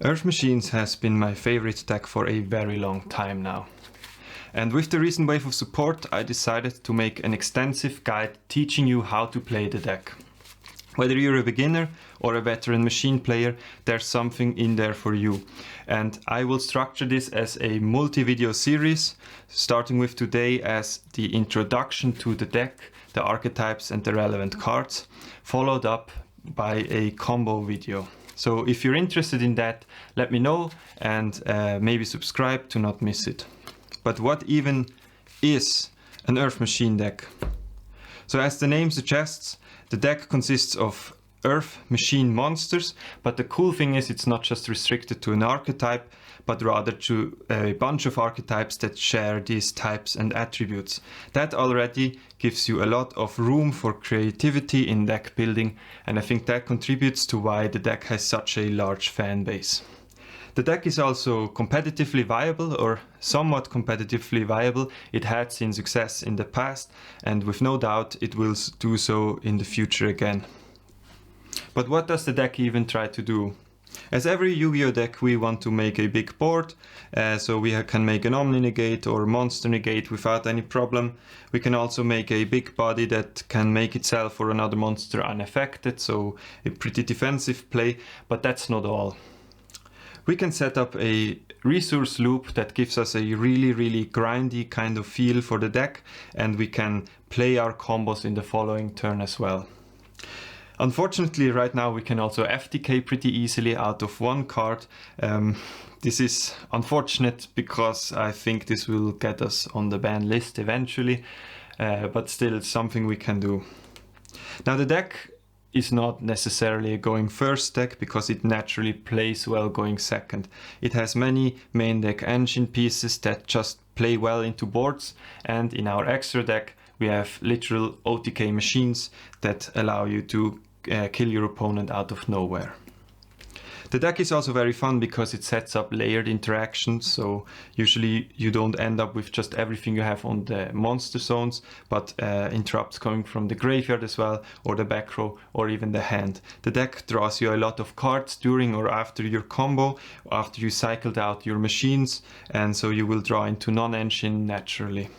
Earth Machines has been my favorite deck for a very long time now. And with the recent wave of support, I decided to make an extensive guide teaching you how to play the deck. Whether you're a beginner or a veteran machine player, there's something in there for you. And I will structure this as a multi-video series, starting with today as the introduction to the deck, the archetypes and the relevant cards, followed up by a combo video. So if you're interested in that, let me know and maybe subscribe to not miss it. But what even is an Earth Machine deck? So as the name suggests, the deck consists of Earth Machine monsters, but the cool thing is it's not just restricted to an archetype, but rather to a bunch of archetypes that share these types and attributes. That already gives you a lot of room for creativity in deck building, and I think that contributes to why the deck has such a large fan base. The deck is also competitively viable, or somewhat competitively viable. It had seen success in the past, and with no doubt it will do so in the future again. But what does the deck even try to do? As every Yu-Gi-Oh deck, we want to make a big board, so we can make an Omni Negate or Monster Negate without any problem. We can also make a big body that can make itself or another monster unaffected, so a pretty defensive play, but that's not all. We can set up a resource loop that gives us a really grindy kind of feel for the deck, and we can play our combos in the following turn as well. Unfortunately, right now we can also FTK pretty easily out of one card. This is unfortunate because I think this will get us on the ban list eventually, but still it's something we can do. Now the deck is not necessarily a going first deck because it naturally plays well going second. It has many main deck engine pieces that just play well into boards, and in our extra deck we have literal OTK machines that allow you to kill your opponent out of nowhere. The deck is also very fun because it sets up layered interactions, so usually you don't end up with just everything you have on the monster zones, but interrupts coming from the graveyard as well, or the back row, or even the hand. The deck draws you a lot of cards during or after your combo, after you cycled out your machines, and so you will draw into non-engine naturally.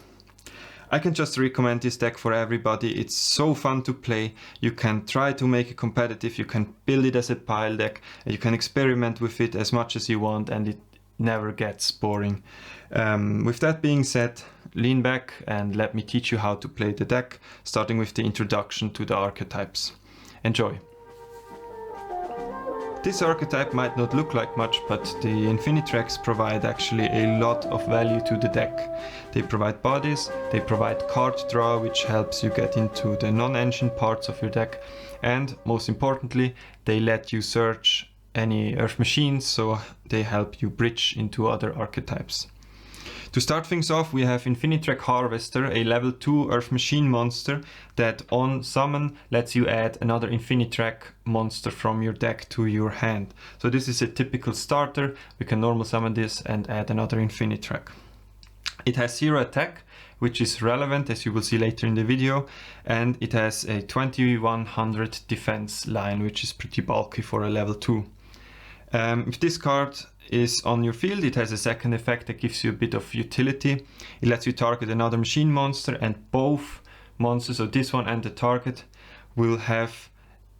I can just recommend this deck for everybody. It's so fun to play. You can try to make it competitive, you can build it as a pile deck, you can experiment with it as much as you want, and it never gets boring. With that being said, lean back and let me teach you how to play the deck, starting with the introduction to the archetypes. Enjoy! This archetype might not look like much, but the Infinitracks provide actually a lot of value to the deck. They provide bodies, they provide card draw, which helps you get into the non-engine parts of your deck, and most importantly, they let you search any Earth Machines, so they help you bridge into other archetypes. To start things off, we have Infinitrack Harvester, a level 2 Earth Machine monster that on summon lets you add another Infinitrack monster from your deck to your hand. So this is a typical starter. We can normal summon this and add another Infinitrack. It has 0 attack, which is relevant as you will see later in the video, and it has a 2100 defense line, which is pretty bulky for a level 2. If this card is on your field, it has a second effect that gives you a bit of utility. It lets you target another machine monster, and both monsters, so this one and the target, will have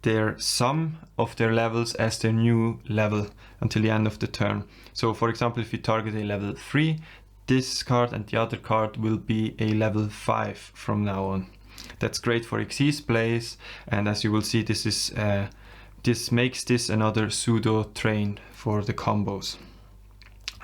their sum of their levels as their new level until the end of the turn. So for example, if you target a level 3, this card and the other card will be a level 5 from now on. That's great for Xyz plays, and as you will see, this makes this another pseudo train for the combos.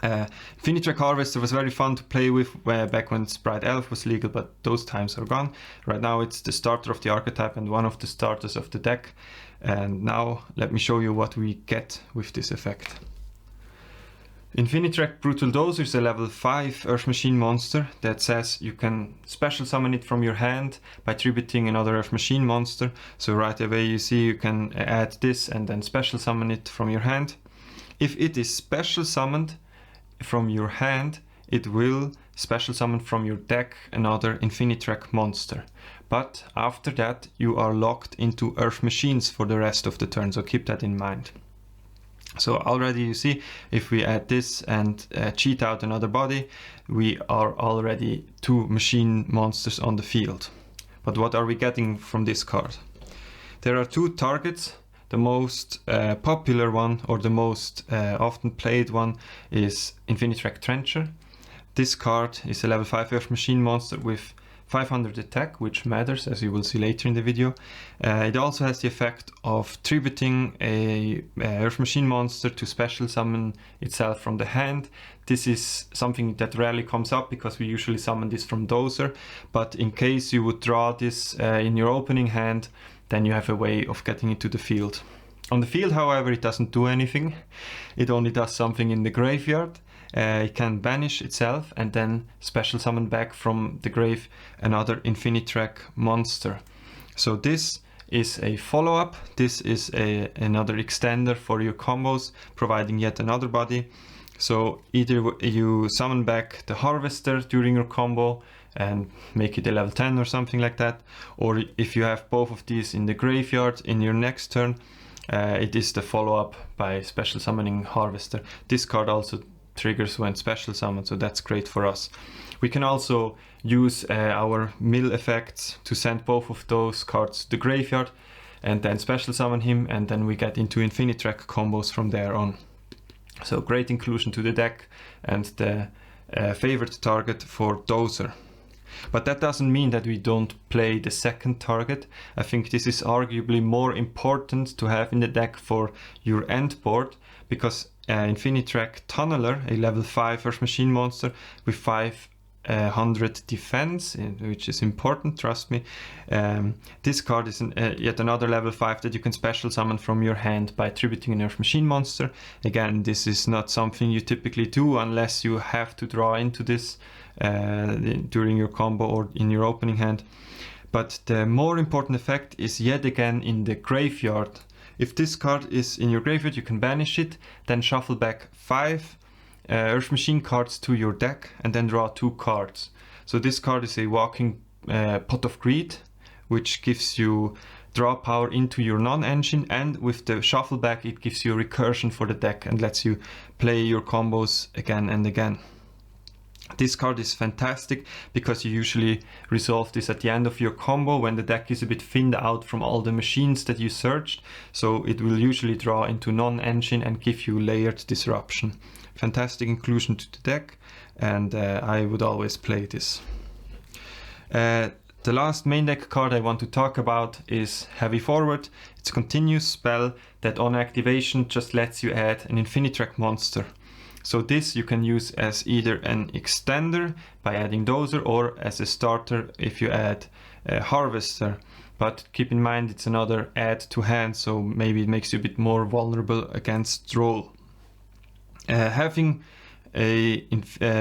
Infinitrack Harvester was very fun to play with back when Sprite Elf was legal, but those times are gone. Right now it's the starter of the archetype and one of the starters of the deck. And now let me show you what we get with this effect. Infinitrack Brutal Dozer is a level 5 Earth Machine monster that says you can special summon it from your hand by tributing another Earth Machine monster. So right away you see you can add this and then special summon it from your hand. If it is special summoned from your hand, it will special summon from your deck another Infinitrack monster. But after that you are locked into Earth Machines for the rest of the turn, so keep that in mind. So already you see, if we add this and cheat out another body, we are already 2 machine monsters on the field. But what are we getting from this card? There are 2 targets. The most popular one, or the most often played one, is Infinitrack Trencher. This card is a level 5 Earth Machine monster with 500 attack, which matters, as you will see later in the video. It also has the effect of tributing a Earth Machine monster to special summon itself from the hand. This is something that rarely comes up because we usually summon this from Dozer, but in case you would draw this in your opening hand, then you have a way of getting it to the field. On the field, however, it doesn't do anything. It only does something in the graveyard. It can banish itself and then special summon back from the grave another Infinitrack monster. So this is a follow-up. This is another extender for your combos, providing yet another body. So either you summon back the Harvester during your combo and make it a level 10 or something like that, or if you have both of these in the graveyard in your next turn, it is the follow-up by special summoning Harvester. This card also triggers when special summoned, so that's great for us. We can also use our mill effects to send both of those cards to the graveyard and then special summon him, and then we get into Infinitrack combos from there on. So great inclusion to the deck and the favorite target for Dozer. But that doesn't mean that we don't play the second target. I think this is arguably more important to have in the deck for your end board, because Infinitrack Tunneler, a level 5 Earth Machine monster with 500 defense, which is important, trust me. This card is yet another level 5 that you can special summon from your hand by tributing an Earth Machine monster. Again, this is not something you typically do unless you have to draw into this during your combo or in your opening hand. But the more important effect is yet again in the graveyard. If this card is in your graveyard, you can banish it, then shuffle back 5 Earth Machine cards to your deck and then draw 2 cards. So this card is a walking Pot of Greed, which gives you draw power into your non-engine, and with the shuffle back it gives you recursion for the deck and lets you play your combos again and again. This card is fantastic because you usually resolve this at the end of your combo when the deck is a bit thinned out from all the machines that you searched, so it will usually draw into non-engine and give you layered disruption. Fantastic inclusion to the deck, and I would always play this. The last main deck card I want to talk about is Heavy Forward. It's a continuous spell that on activation just lets you add an Infinitrack monster. So this you can use as either an extender by adding Dozer, or as a starter if you add a Harvester. But keep in mind it's another add to hand, so maybe it makes you a bit more vulnerable against roll. Having a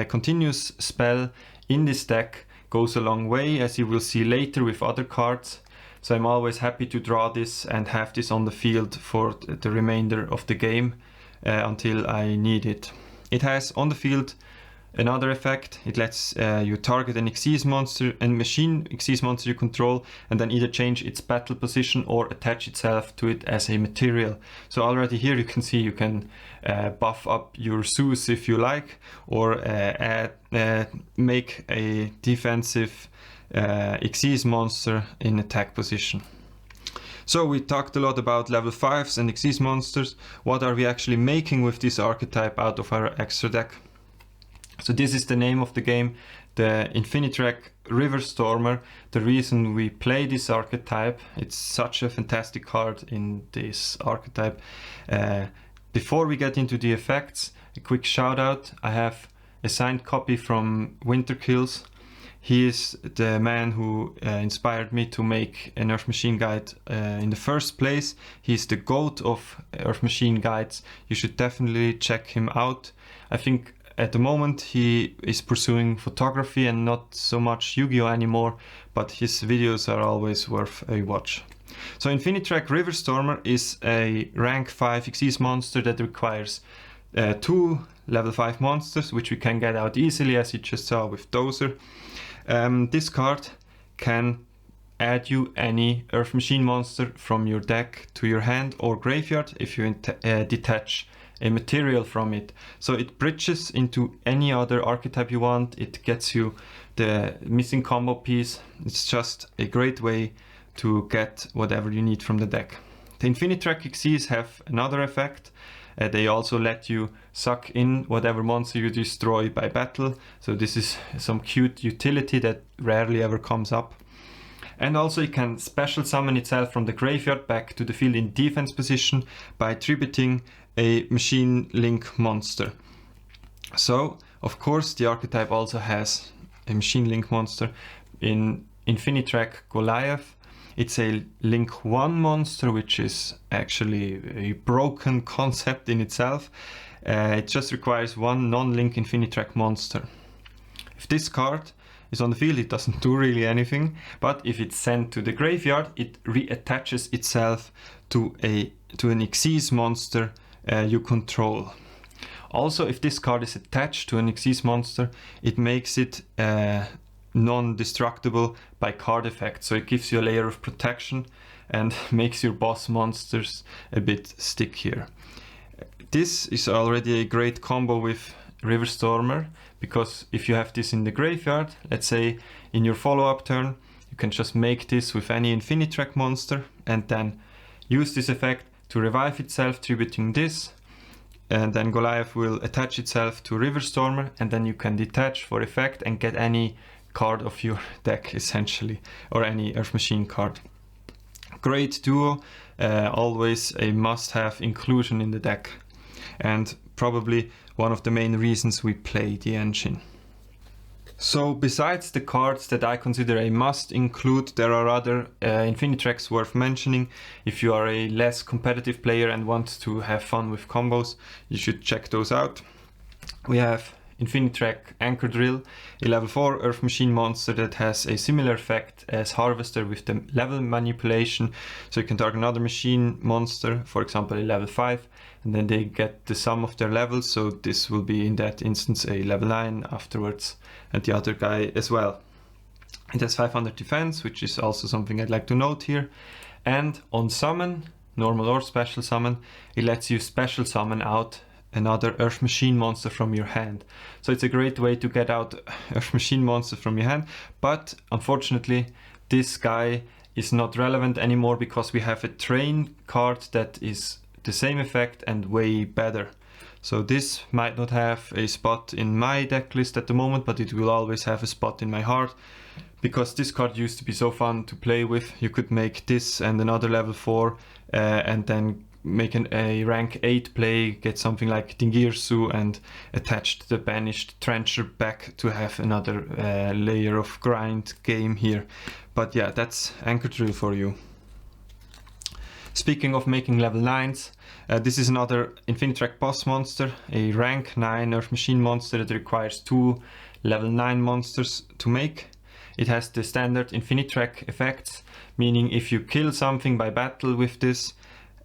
continuous spell in this deck goes a long way, as you will see later with other cards. So I'm always happy to draw this and have this on the field for the remainder of the game until I need it. It has on the field another effect. It lets you target an Xyz monster and machine Xyz monster you control, and then either change its battle position or attach itself to it as a material. So already here you can see you can buff up your ZEUS if you like, or make a defensive Xyz monster in attack position. So we talked a lot about level 5s and Xyz monsters. What are we actually making with this archetype out of our extra deck? So this is the name of the game, the Infinitrack River Stormer. The reason we play this archetype, it's such a fantastic card in this archetype. Before we get into the effects, a quick shout out. I have a signed copy from Winterkills. He is the man who inspired me to make an Earth Machine guide in the first place. He's the GOAT of Earth Machine guides. You should definitely check him out. I think at the moment he is pursuing photography and not so much Yu-Gi-Oh anymore, but his videos are always worth a watch. So Infinitrack River Stormer is a rank 5 Xyz monster that requires 2 level 5 monsters, which we can get out easily, as you just saw with Dozer. This card can add you any Earth Machine monster from your deck to your hand or graveyard if you detach a material from it. So it bridges into any other archetype you want. It gets you the missing combo piece. It's just a great way to get whatever you need from the deck. The Infinitrack Xyz have another effect. They also let you suck in whatever monster you destroy by battle. So this is some cute utility that rarely ever comes up. And also it can special summon itself from the graveyard back to the field in defense position by tributing a machine link monster. So of course the archetype also has a machine link monster in Infinitrack Qliphort. It's a link 1 monster, which is actually a broken concept in itself. It just requires one non-link Infinitrack monster. If this card is on the field, it doesn't do really anything, but if it's sent to the graveyard, it reattaches itself to an Xyz monster you control. Also, if this card is attached to an Xyz monster, it makes it non-destructible by card effect, so it gives you a layer of protection and makes your boss monsters a bit stickier. This is already a great combo with River Stormer, because if you have this in the graveyard, let's say in your follow-up turn, you can just make this with any Infinitrack monster and then use this effect to revive itself, tributing this, and then Qliphort will attach itself to River Stormer, and then you can detach for effect and get any card of your deck essentially, or any Earth Machine card. Great duo, always a must-have inclusion in the deck, and probably one of the main reasons we play the engine. So besides the cards that I consider a must include, there are other Infinitracks worth mentioning. If you are a less competitive player and want to have fun with combos, you should check those out. We have Infinitrack Anchor Drill, a level 4 Earth Machine monster that has a similar effect as Harvester with the level manipulation. So you can target another machine monster, for example a level 5, and then they get the sum of their levels. So this will be in that instance a level 9 afterwards, and the other guy as well. It has 500 defense, which is also something I'd like to note here. And on summon, normal or special summon, it lets you special summon out another Earth Machine monster from your hand. So it's a great way to get out Earth Machine monster from your hand, but unfortunately this guy is not relevant anymore because we have a train card that is the same effect and way better. So this might not have a spot in my deck list at the moment, but it will always have a spot in my heart, because this card used to be so fun to play with. You could make this and another level 4 and then make a rank 8 play, get something like Dingirsu and attach the banished Trencher back to have another layer of grind game here. But yeah, that's Anchor Drill for you. Speaking of making level 9s, this is another Infinitrack boss monster, a rank 9 Earth Machine monster that requires 2 level 9 monsters to make. It has the standard Infinitrack effects, meaning if you kill something by battle with this,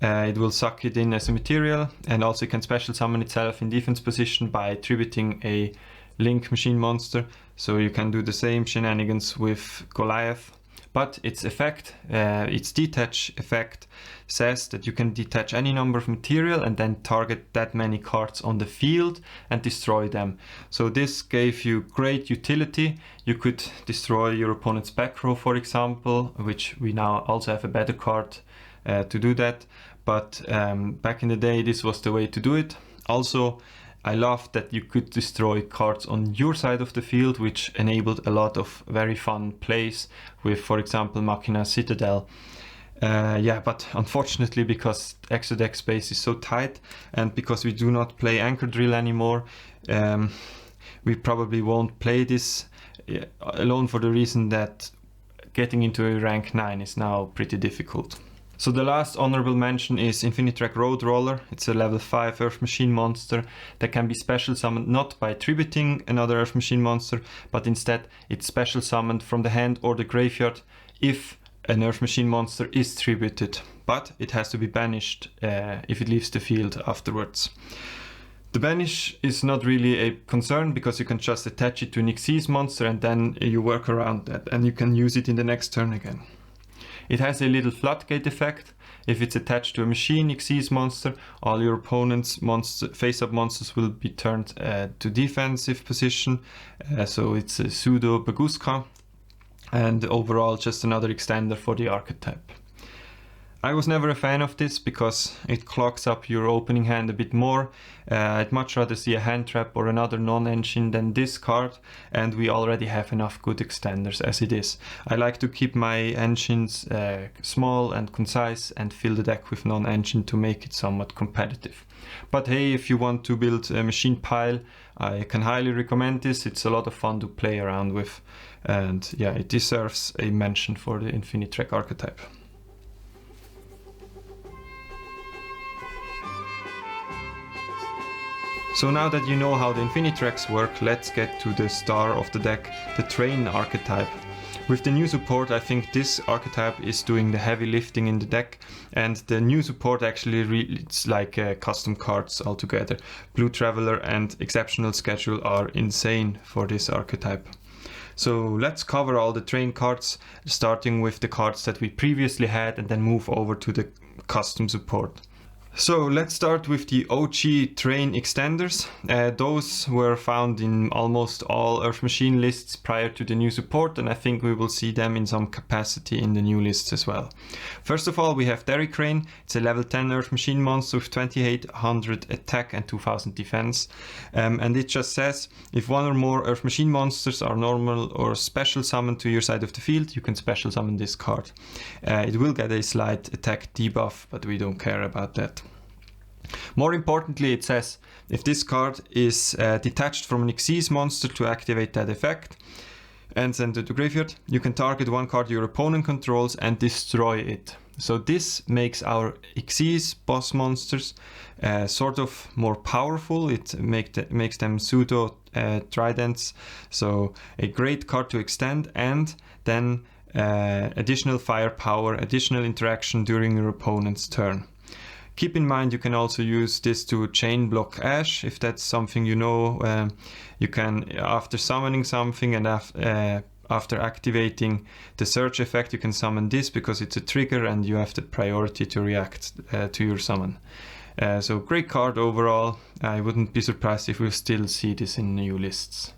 it will suck it in as a material, and also it can special summon itself in defense position by tributing a link machine monster. So you can do the same shenanigans with Qliphort, but its effect, its detach effect, says that you can detach any number of material and then target that many cards on the field and destroy them. So this gave you great utility. You could destroy your opponent's back row, for example, which we now also have a better card to do that. But back in the day, this was the way to do it. Also, I loved that you could destroy cards on your side of the field, which enabled a lot of very fun plays with, for example, Machina Citadel. Yeah, but unfortunately, because extra deck space is so tight, and because we do not play Anchor Drill anymore, we probably won't play this alone, for the reason that getting into a rank 9 is now pretty difficult. So the last honorable mention is Infinitrack Road Roller. It's a level 5 Earth Machine monster that can be special summoned not by tributing another Earth Machine monster, but instead it's special summoned from the hand or the graveyard if an Earth Machine monster is tributed, but it has to be banished if it leaves the field afterwards. The banish is not really a concern, because you can just attach it to an Xyz monster and then you work around that and you can use it in the next turn again. It has a little floodgate effect. If it's attached to a machine XYZ monster, all your opponent's face-up monsters will be turned to defensive position. So it's a pseudo Baguska, and overall just another extender for the archetype. I was never a fan of this because it clogs up your opening hand a bit more. I'd much rather see a hand trap or another non-engine than this card, and we already have enough good extenders as it is. I like to keep my engines small and concise and fill the deck with non-engine to make it somewhat competitive. But hey, if you want to build a machine pile, I can highly recommend this. It's a lot of fun to play around with, and yeah, it deserves a mention for the Infinitrack archetype. So now that you know how the Infinitracks work, let's get to the star of the deck, the Train archetype. With the new support, I think this archetype is doing the heavy lifting in the deck, and the new support actually it's like custom cards altogether. Blue Traveler and Exceptional Schedule are insane for this archetype. So let's cover all the Train cards, starting with the cards that we previously had and then move over to the custom support. So let's start with the OG Train extenders. Those were found in almost all Earth Machine lists prior to the new support, and I think we will see them in some capacity in the new lists as well. First of all, we have Therion. It's a level 10 Earth Machine monster with 2800 attack and 2000 defense. And it just says, if one or more Earth Machine monsters are normal or special summoned to your side of the field, you can special summon this card. It will get a slight attack debuff, but we don't care about that. More importantly, it says, if this card is detached from an XYZ monster to activate that effect and send it to graveyard, you can target one card your opponent controls and destroy it. So this makes our XYZ boss monsters sort of more powerful. It makes them pseudo tridents, so a great card to extend, and then additional firepower, additional interaction during your opponent's turn. Keep in mind, you can also use this to chain block Ash, if that's something you know. You can, after summoning something and after activating the search effect, you can summon this because it's a trigger and you have the priority to react to your summon. So great card overall. I wouldn't be surprised if we'll still see this in new lists.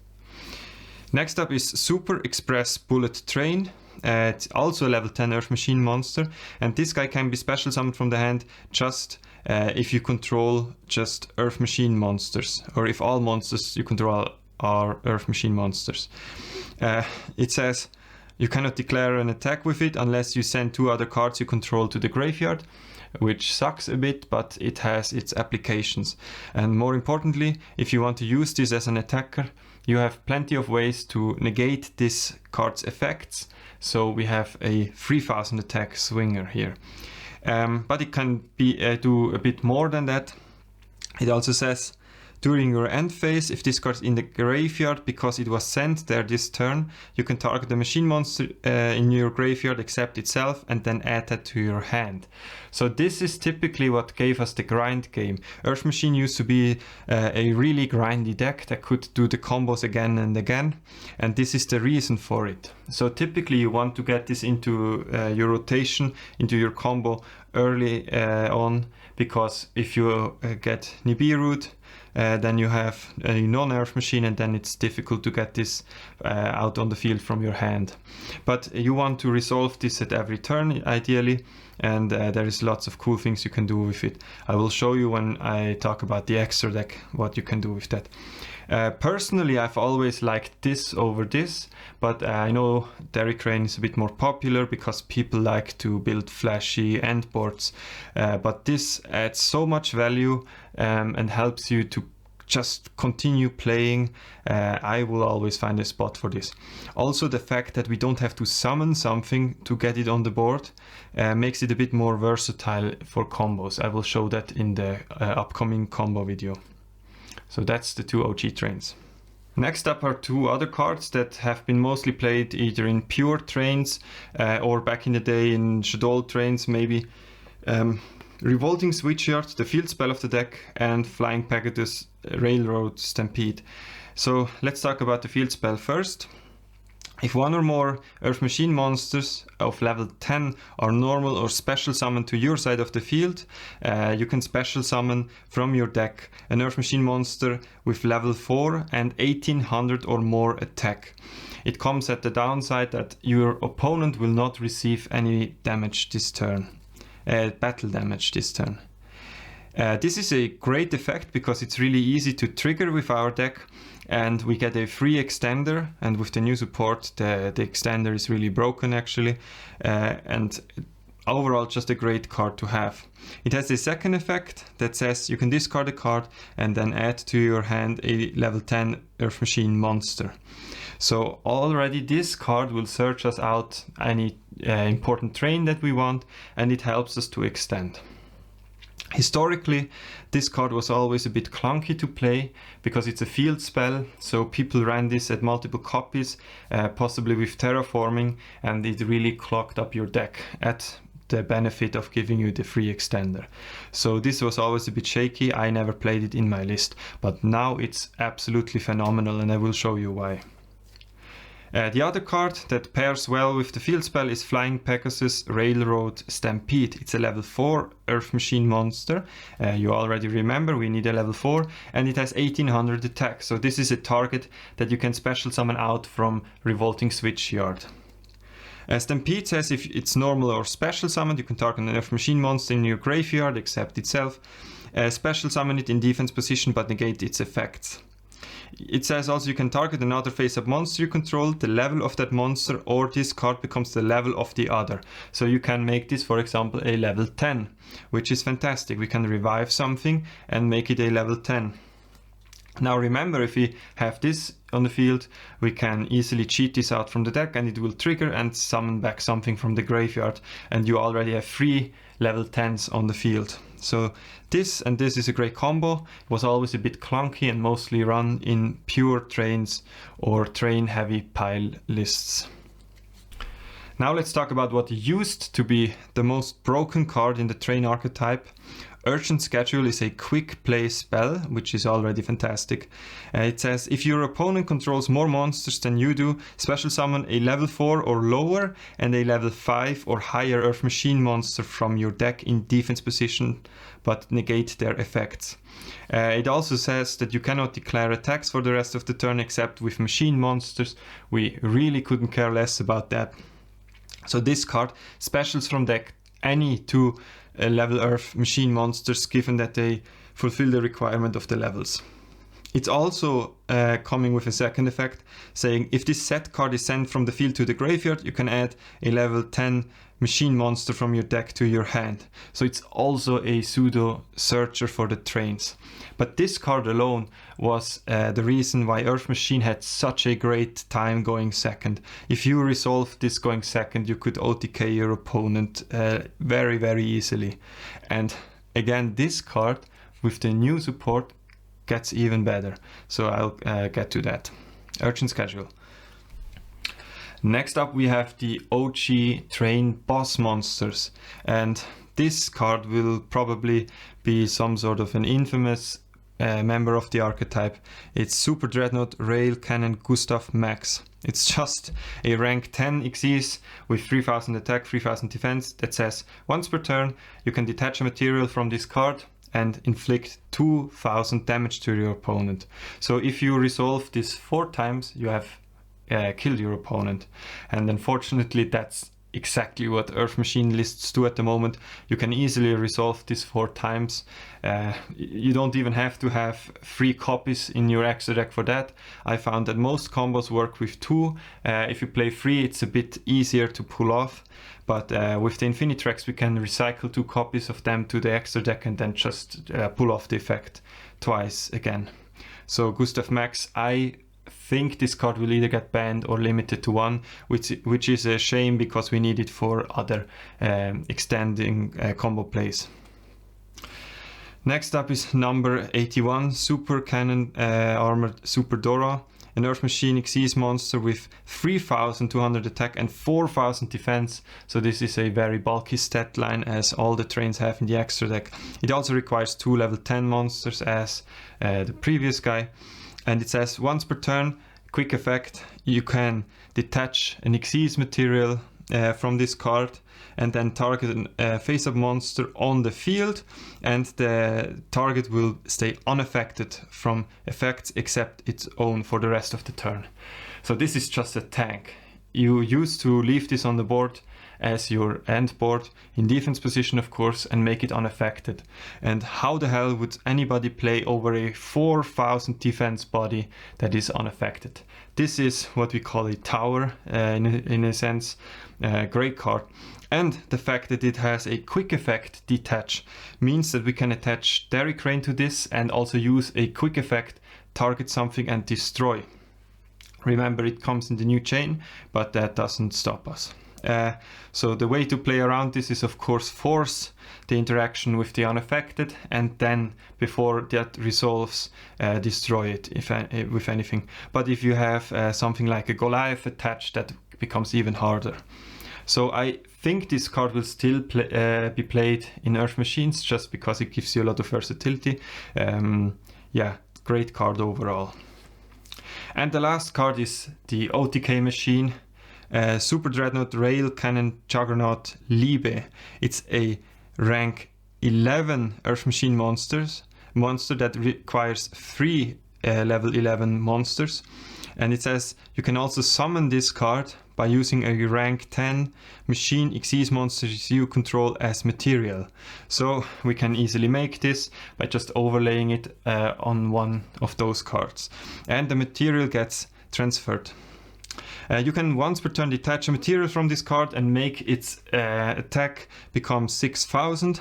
Next up is Super Express Bullet Train. It's also a level 10 Earth Machine monster, and this guy can be special summoned from the hand just if you control just Earth Machine monsters, or if all monsters you control are Earth Machine monsters. It says you cannot declare an attack with it unless you send 2 other cards you control to the graveyard, which sucks a bit, but it has its applications. And more importantly, if you want to use this as an attacker, you have plenty of ways to negate this card's effects. So we have a 3000 attack swinger here. But it can be do a bit more than that. It also says, during your end phase, if this card is in the graveyard because it was sent there this turn, you can target the machine monster in your graveyard except itself and then add that to your hand. So this is typically what gave us the grind game. Earth Machine used to be a really grindy deck that could do the combos again and again, and this is the reason for it. So typically you want to get this into your rotation, into your combo early on, because if you get Nibiru'd, then you have a non-Earth Machine, and then it's difficult to get this out on the field from your hand. But you want to resolve this at every turn, ideally, and there is lots of cool things you can do with it. I will show you when I talk about the extra deck what you can do with that. Personally, I've always liked this over this, but I know Therion is a bit more popular because people like to build flashy endboards, but this adds so much value and helps you to just continue playing. I will always find a spot for this. Also, the fact that we don't have to summon something to get it on the board makes it a bit more versatile for combos. I will show that in the upcoming combo video. So that's the 2 OG trains. Next up are 2 other cards that have been mostly played either in pure trains or back in the day in Shoutout trains maybe. Revolting Switchyard, the field spell of the deck, and Flying Pegasus Railroad Stampede. So let's talk about the field spell first. If one or more Earth Machine monsters of level 10 are normal or special summoned to your side of the field, you can special summon from your deck an Earth Machine monster with level 4 and 1800 or more attack. It comes at the downside that your opponent will not receive any damage this turn, battle damage this turn. This is a great effect because it's really easy to trigger with our deck, and we get a free extender, and with the new support the extender is really broken actually, and overall just a great card to have. It has a second effect that says you can discard a card and then add to your hand a level 10 Earth Machine monster. So already this card will search us out any important terrain that we want, and it helps us to extend. Historically, this card was always a bit clunky to play because it's a field spell, so people ran this at multiple copies, possibly with terraforming, and it really clogged up your deck at the benefit of giving you the free extender. So this was always a bit shaky. I never played it in my list, but now it's absolutely phenomenal, and I will show you why. The other card that pairs well with the field spell is Flying Pegasus Railroad Stampede. It's a level 4 Earth Machine monster. You already remember we need a level 4, and it has 1800 attack. So this is a target that you can special summon out from Revolting Switchyard. Stampede says if it's normal or special summoned, you can target an Earth Machine monster in your graveyard except itself. Special summon it in defense position but negate its effects. It says also you can target another face-up monster you control, the level of that monster, or this card becomes the level of the other. So you can make this, for example, a level 10, which is fantastic. We can revive something and make it a level 10. Now remember, if we have this on the field, we can easily cheat this out from the deck, and it will trigger and summon back something from the graveyard, and you already have 3 level 10s on the field. So this and this is a great combo. It was always a bit clunky and mostly run in pure trains or train heavy pile lists. Now let's talk about what used to be the most broken card in the train archetype. Urgent Schedule is a quick play spell, which is already fantastic. It says if your opponent controls more monsters than you do, special summon a level 4 or lower and a level 5 or higher Earth Machine monster from your deck in defense position, but negate their effects. It also says that you cannot declare attacks for the rest of the turn except with machine monsters. We really couldn't care less about that. So this card specials from deck any 2 level Earth Machine monsters, given that they fulfill the requirement of the levels. It's also coming with a second effect, saying if this set card is sent from the field to the graveyard, you can add a level 10 machine monster from your deck to your hand. So it's also a pseudo searcher for the trains. But this card alone was the reason why Earth Machine had such a great time going second. If you resolved this going second, you could OTK your opponent very, very easily. And again, this card with the new support gets even better. So I'll get to that. Urgent Schedule. Next up we have the OG Train Boss Monsters, and this card will probably be some sort of an infamous member of the archetype. It's Super Dreadnought Rail Cannon Gustav Max. It's just a rank 10 Xyz with 3000 attack, 3000 defense that says once per turn you can detach a material from this card and inflict 2000 damage to your opponent. So if you resolve this 4 times, you have killed your opponent. And unfortunately that's exactly what Earth Machine lists do at the moment. You can easily resolve this 4 times. You don't even have to have 3 copies in your extra deck for that. I found that most combos work with 2. If you play 3, it's a bit easier to pull off. But with the Infinitracks, we can recycle 2 copies of them to the extra deck and then just pull off the effect twice again. So Gustav Max, I think this card will either get banned or limited to 1, which is a shame because we need it for other extending combo plays. Next up is number 81, Super Cannon Armored Super Dora. An Earth Machine Xyz monster with 3200 attack and 4000 defense. So this is a very bulky stat line as all the trains have in the extra deck. It also requires 2 level 10 monsters as the previous guy. And it says once per turn, quick effect, you can detach an XYZ material from this card and then target a face-up monster on the field, and the target will stay unaffected from effects except its own for the rest of the turn. So this is just a tank. You used to leave this on the board as your end board, in defense position of course, and make it unaffected. And how the hell would anybody play over a 4000 defense body that is unaffected? This is what we call a tower, in a sense. Great card. And the fact that it has a quick effect detach means that we can attach Therion to this and also use a quick effect, target something and destroy. Remember, it comes in the new chain, but that doesn't stop us. So the way to play around this is of course force the interaction with the unaffected, and then before that resolves, destroy it with anything. But if you have something like a Goliath attached, that becomes even harder. So I think this card will still be played in Earth Machines just because it gives you a lot of versatility. Yeah, great card overall. And the last card is the OTK machine. Super Dreadnought Rail Cannon Juggernaut Liebe. It's a rank 11 Earth Machine monster that requires 3 level 11 monsters. And it says you can also summon this card by using a rank 10 machine XYZ monsters you control as material. So we can easily make this by just overlaying it on one of those cards. And the material gets transferred. You can once per turn detach a material from this card and make its attack become 6000.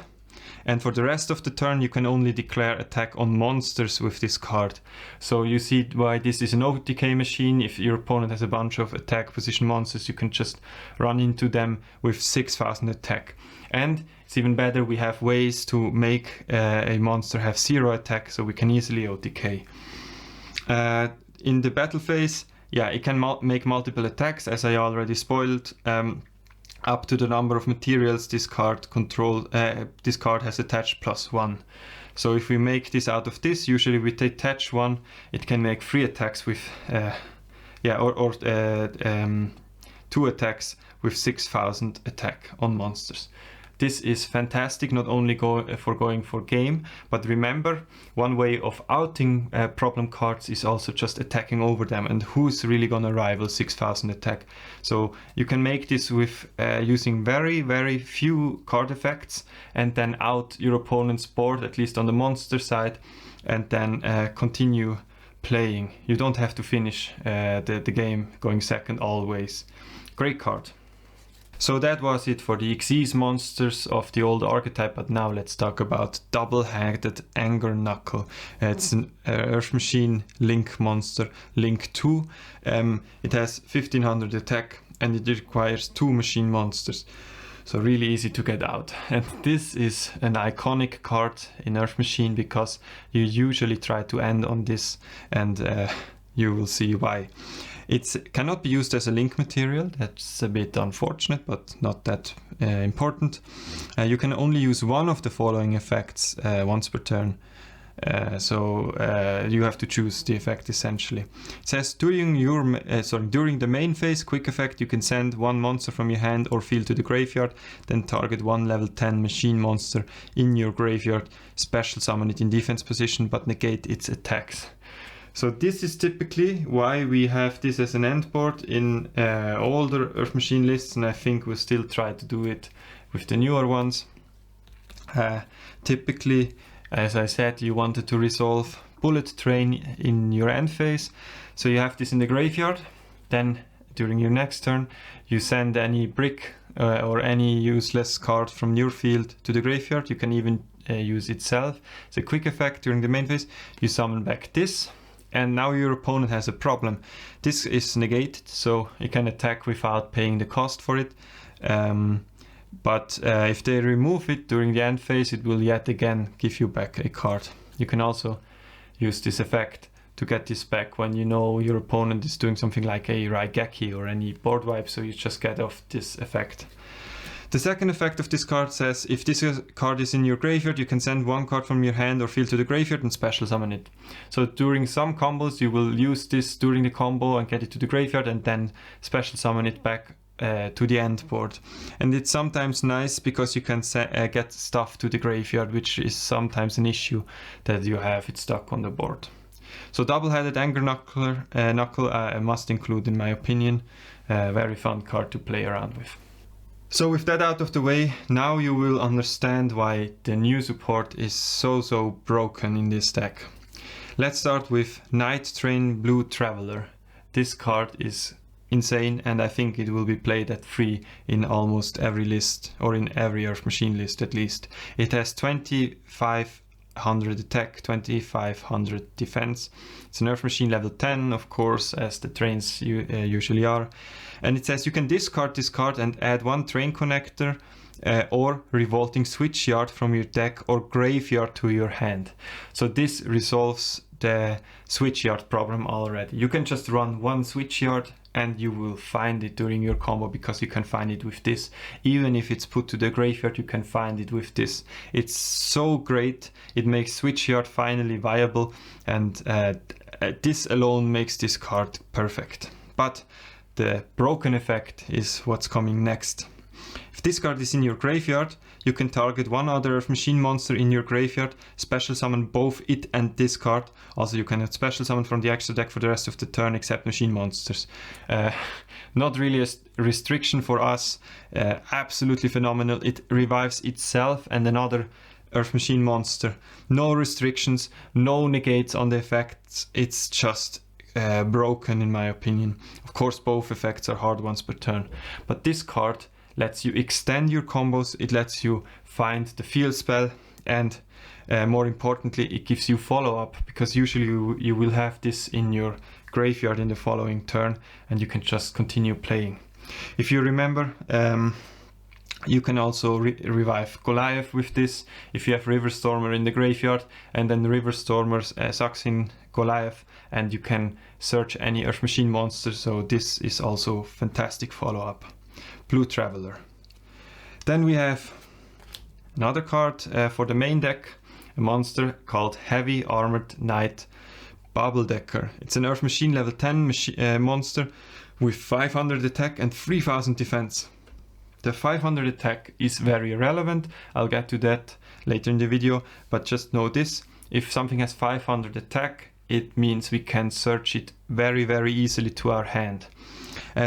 And for the rest of the turn you can only declare attack on monsters with this card. So you see why this is an OTK machine. If your opponent has a bunch of attack position monsters, you can just run into them with 6000 attack. And it's even better, we have ways to make a monster have 0 attack, so we can easily OTK. In the battle phase, yeah, it can make multiple attacks, as I already spoiled. Up to the number of materials this card has attached +1. So if we make this out of this, usually we detach one, it can make 3 attacks with, 2 attacks with 6000 attack on monsters. This is fantastic, not only going for game, but remember, one way of outing problem cards is also just attacking over them, and who's really gonna rival 6000 attack. So you can make this with using very, very few card effects, and then out your opponent's board, at least on the monster side, and then continue playing. You don't have to finish the game going second always. Great card. So that was it for the XYZ monsters of the old archetype, but now let's talk about Double-Headed Anger Knuckle. It's an Earth Machine Link monster, Link 2. It has 1500 attack and it requires 2 machine monsters. So really easy to get out. And this is an iconic card in Earth Machine because you usually try to end on this, and you will see why. It cannot be used as a link material. That's a bit unfortunate, but not that important. You can only use one of the following effects once per turn. So you have to choose the effect essentially. It says during the main phase quick effect, you can send 1 monster from your hand or field to the graveyard, then target 1 level 10 machine monster in your graveyard, special summon it in defense position, but negate its attacks. So this is typically why we have this as an end board in older Earth Machine lists, and I think we'll still try to do it with the newer ones. Typically, as I said, you wanted to resolve Bullet Train in your end phase. So you have this in the graveyard, then during your next turn you send any brick or any useless card from your field to the graveyard. You can even use itself. It's a quick effect during the main phase. You summon back this. And now your opponent has a problem. This is negated, so it can attack without paying the cost for it. But if they remove it during the end phase, it will yet again give you back a card. You can also use this effect to get this back when you know your opponent is doing something like a Raigeki or any board wipe, so you just get off this effect. The second effect of this card says if this card is in your graveyard, you can send one card from your hand or field to the graveyard and special summon it. So during some combos you will use this during the combo and get it to the graveyard and then special summon it back to the end board. And it's sometimes nice because you can get stuff to the graveyard, which is sometimes an issue that you have it stuck on the board. So double-headed Anger Knuckle I must include in my opinion. Very fun card to play around with. So with that out of the way, now you will understand why the new support is so broken in this deck. Let's start with Night Train Blue Traveler. This card is insane and I think it will be played at free in almost every list, or in every Earth Machine list at least. It has 2500 attack, 2500 defense. It's an Earth Machine level 10, of course, as the trains usually are. And it says you can discard this card and add one train connector or revolting switchyard from your deck or graveyard to your hand. So this resolves the switchyard problem already. You can just run one switchyard and you will find it during your combo because you can find it with this. Even if it's put to the graveyard, you can find it with this. It's so great. It makes switchyard finally viable, and this alone makes this card perfect. But the broken effect is what's coming next. If this card is in your graveyard, you can target one other Earth Machine monster in your graveyard, special summon both it and this card. Also, you can special summon from the extra deck for the rest of the turn except machine monsters. Not really a restriction for us, absolutely phenomenal. It revives itself and another Earth Machine monster. No restrictions, no negates on the effects, it's just broken in my opinion. Of course both effects are hard ones per turn, but this card lets you extend your combos, it lets you find the field spell, and more importantly it gives you follow-up, because usually you will have this in your graveyard in the following turn and you can just continue playing. If you remember, you can also revive Goliath with this if you have River Stormer in the graveyard, and then River Stormer sucks in Goliath and you can search any Earth Machine monster, so this is also fantastic follow-up. Blue Traveler. Then we have another card for the main deck, a monster called Heavy Armored Knight Babbledecker. It's an Earth Machine level 10 monster with 500 attack and 3000 defense. The 500 attack is very relevant, I'll get to that later in the video, but just know this, if something has 500 attack, it means we can search it very easily to our hand.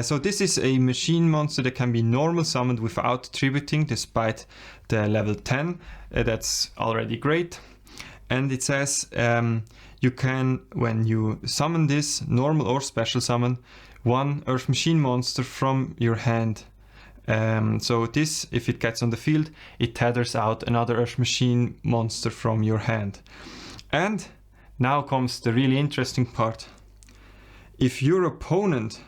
So this is a machine monster that can be normal summoned without tributing despite the level 10. That's already great. And it says you can, when you summon this, normal or special summon, one Earth Machine monster from your hand. So this, if it gets on the field, it tethers out another Earth Machine monster from your hand. And now comes the really interesting part. If your opponent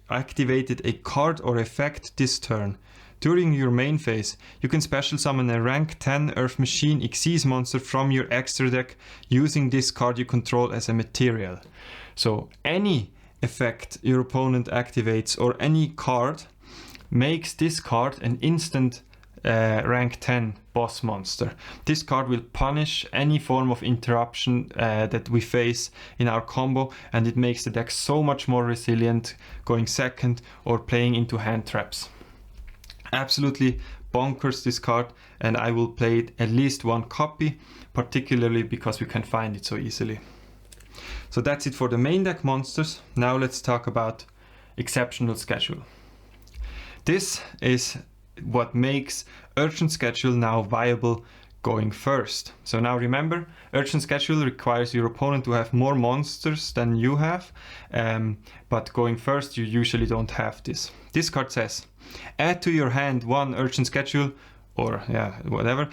activated a card or effect this turn, during your main phase, you can special summon a rank 10 Earth Machine Xyz monster from your extra deck using this card you control as a material. So any effect your opponent activates or any card makes this card an instant rank 10 boss monster. This card will punish any form of interruption that we face in our combo, and it makes the deck so much more resilient going second or playing into hand traps. Absolutely bonkers this card, and I will play it at least one copy, particularly because we can find it so easily. So that's it for the main deck monsters. Now let's talk about exceptional schedule. This is what makes Urgent Schedule now viable going first. So now remember, Urgent Schedule requires your opponent to have more monsters than you have, but going first you usually don't have this. This card says, add to your hand one Urgent Schedule, or whatever,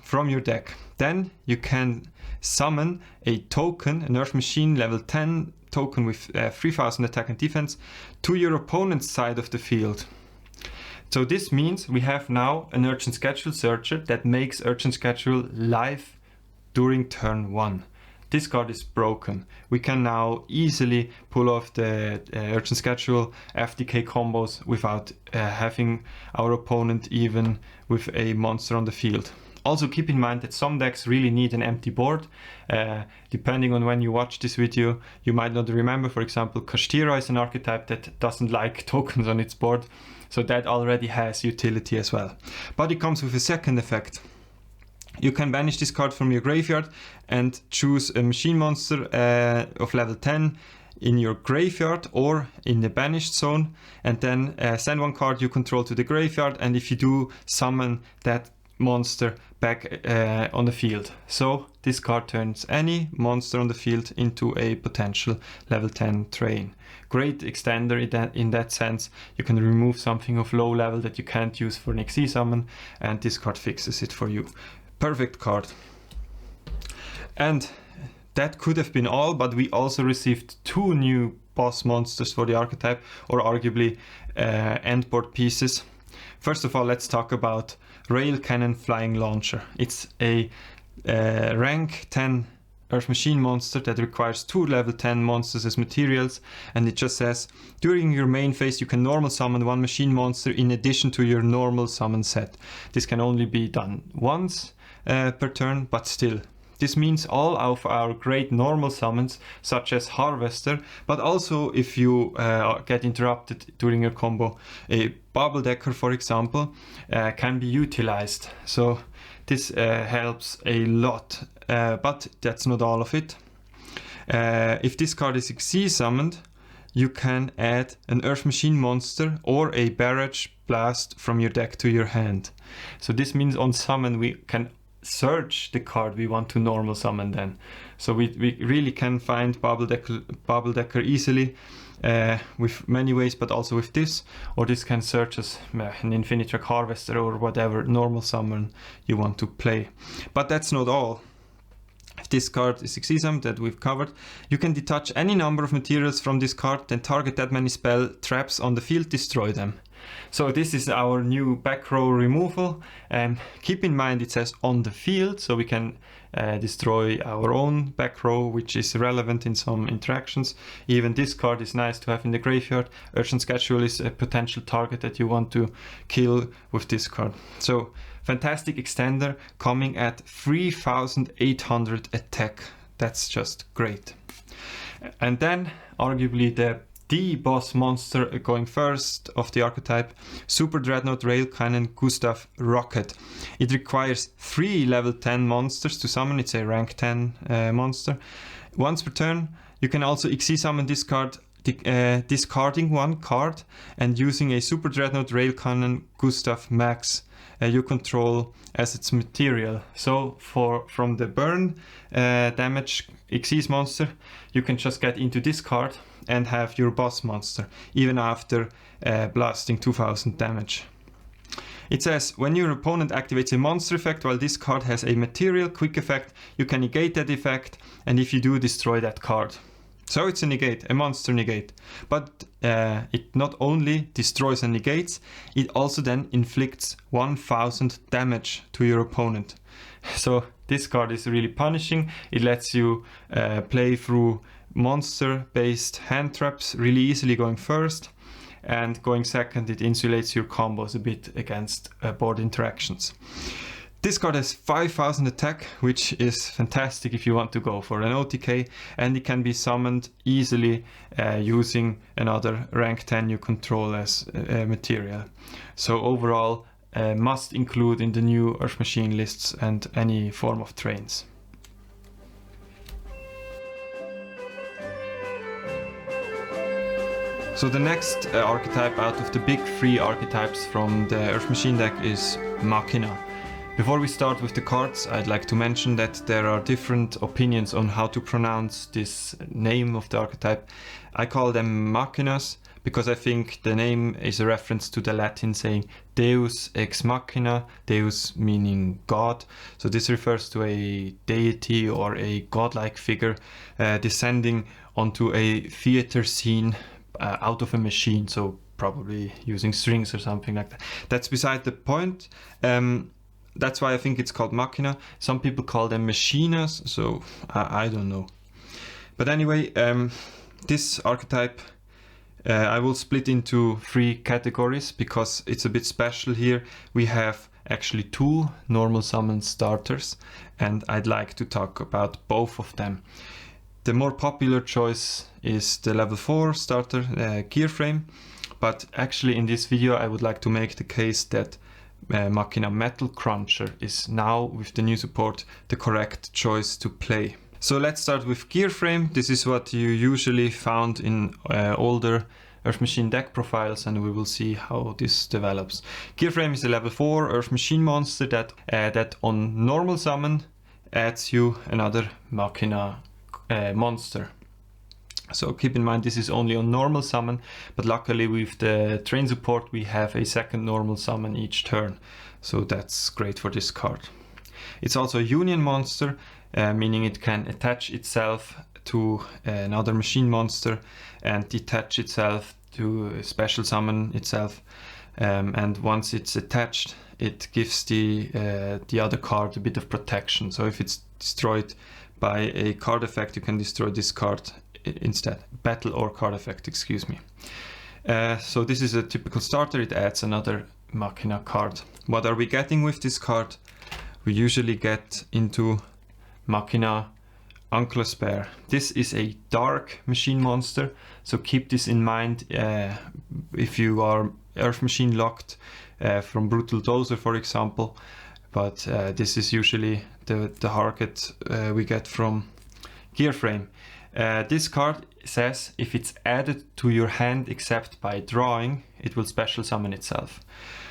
from your deck. Then you can summon a token, an Earth Machine level 10 token with 3000 attack and defense, to your opponent's side of the field. So this means we have now an Urgent Schedule searcher that makes Urgent Schedule live during turn 1. this card is broken. We can now easily pull off the Urgent Schedule FDK combos without having our opponent even with a monster on the field. Also keep in mind that some decks really need an empty board. Depending on when you watch this video, you might not remember, for example, Kashtira is an archetype that doesn't like tokens on its board, so that already has utility as well. But it comes with a second effect. You can banish this card from your graveyard and choose a machine monster of level 10 in your graveyard or in the banished zone, and then send one card you control to the graveyard, and if you do, summon that monster back on the field. So this card turns any monster on the field into a potential level 10 train. Great extender in that sense. You can remove something of low level that you can't use for an XE summon, and this card fixes it for you. Perfect card. And that could have been all, but we also received 2 new boss monsters for the archetype, or arguably endboard pieces. First of all, let's talk about Rail Cannon Flying Launcher. It's a rank 10 Earth Machine monster that requires 2 level 10 monsters as materials, and it just says, during your main phase you can normal summon 1 machine monster in addition to your normal summon set. This can only be done once per turn, but still. This means all of our great normal summons, such as Harvester, but also if you get interrupted during your combo, a Bubble Decker, for example, can be utilized. So this helps a lot, but that's not all of it. If this card is XC summoned, you can add an Earth Machine monster or a Barrage Blast from your deck to your hand. So this means on summon we can search the card we want to normal summon then. So we really can find Bubble Decker easily with many ways, but also with this, or this can search as an Infinitrack Harvester or whatever normal summon you want to play. But that's not all. If this card is XYZ that we've covered, you can detach any number of materials from this card, then target that many spell traps on the field, destroy them. So this is our new back row removal. Keep in mind it says on the field, so we can destroy our own back row, which is relevant in some interactions. Even this card is nice to have in the graveyard. Urgent Schedule is a potential target that you want to kill with this card. So fantastic extender coming at 3800 attack. That's just great. And then arguably the boss monster going first of the archetype, Super Dreadnought Rail Cannon Gustav Rocket. It requires 3 level 10 monsters to summon. It's a rank 10 monster. Once per turn, you can also XC summon this card, discarding 1 card and using a Super Dreadnought Rail Cannon Gustav Max you control as its material. So from the burn damage XYZ monster, you can just get into this card and have your boss monster, even after blasting 2000 damage. It says, when your opponent activates a monster effect while this card has a material quick effect, you can negate that effect, and if you do, destroy that card. So it's a negate, a monster negate. But it not only destroys and negates, it also then inflicts 1000 damage to your opponent. So this card is really punishing. It lets you play through monster-based hand traps really easily going first, and going second it insulates your combos a bit against board interactions. This card has 5000 attack, which is fantastic if you want to go for an OTK, and it can be summoned easily using another rank 10 you control as material. So overall must include in the new Earth Machine lists and any form of trains. So the next archetype out of the big 3 archetypes from the Earth Machine deck is Machina. Before we start with the cards, I'd like to mention that there are different opinions on how to pronounce this name of the archetype. I call them Machinas because I think the name is a reference to the Latin saying Deus ex machina, Deus meaning God. So this refers to a deity or a godlike figure descending onto a theater scene out of a machine, so probably using strings or something like that. That's beside the point. that's why I think it's called Machina. Some people call them Machinas, so I don't know. But anyway, this archetype I will split into 3 categories because it's a bit special here. We have actually 2 normal summon starters, and I'd like to talk about both of them. The more popular choice is the level 4 starter, Gearframe, but actually in this video I would like to make the case that Machina Metal Cruncher is now, with the new support, the correct choice to play. So let's start with Gearframe. This is what you usually found in older Earth Machine deck profiles, and we will see how this develops. Gearframe is a level 4 Earth Machine monster that on normal summon adds you another Machina monster. So keep in mind this is only on normal summon, but luckily with the train support we have a second normal summon each turn. So that's great for this card. It's also a union monster, meaning it can attach itself to another machine monster and detach itself to special summon itself. And once it's attached, it gives the other card a bit of protection. So if it's destroyed by a card effect, you can destroy this card instead. Battle or card effect, excuse me. So this is a typical starter. It adds another Machina card. What are we getting with this card? We usually get into Machina Qliphort. This is a dark machine monster, so keep this in mind if you are Earth Machine locked from Brutal Dozer, for example. But this is usually the target we get from Gearframe. This card says if it's added to your hand except by drawing, it will special summon itself.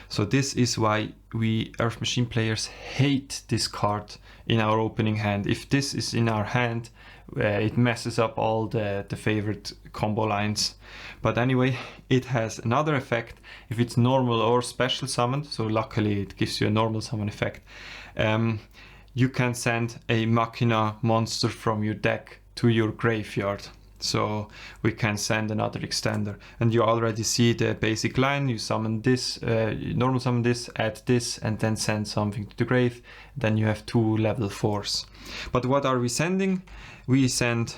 So this is why we Earth Machine players hate this card in our opening hand. If this is in our hand, it messes up all the favorite combo lines. But anyway, it has another effect if it's normal or special summoned. So luckily it gives you a normal summon effect. You can send a Machina monster from your deck to your graveyard. So we can send another extender, and you already see the basic line. You summon this, normal summon this, add this, and then send something to the grave. Then you have 2 level 4s. But what are we sending? We send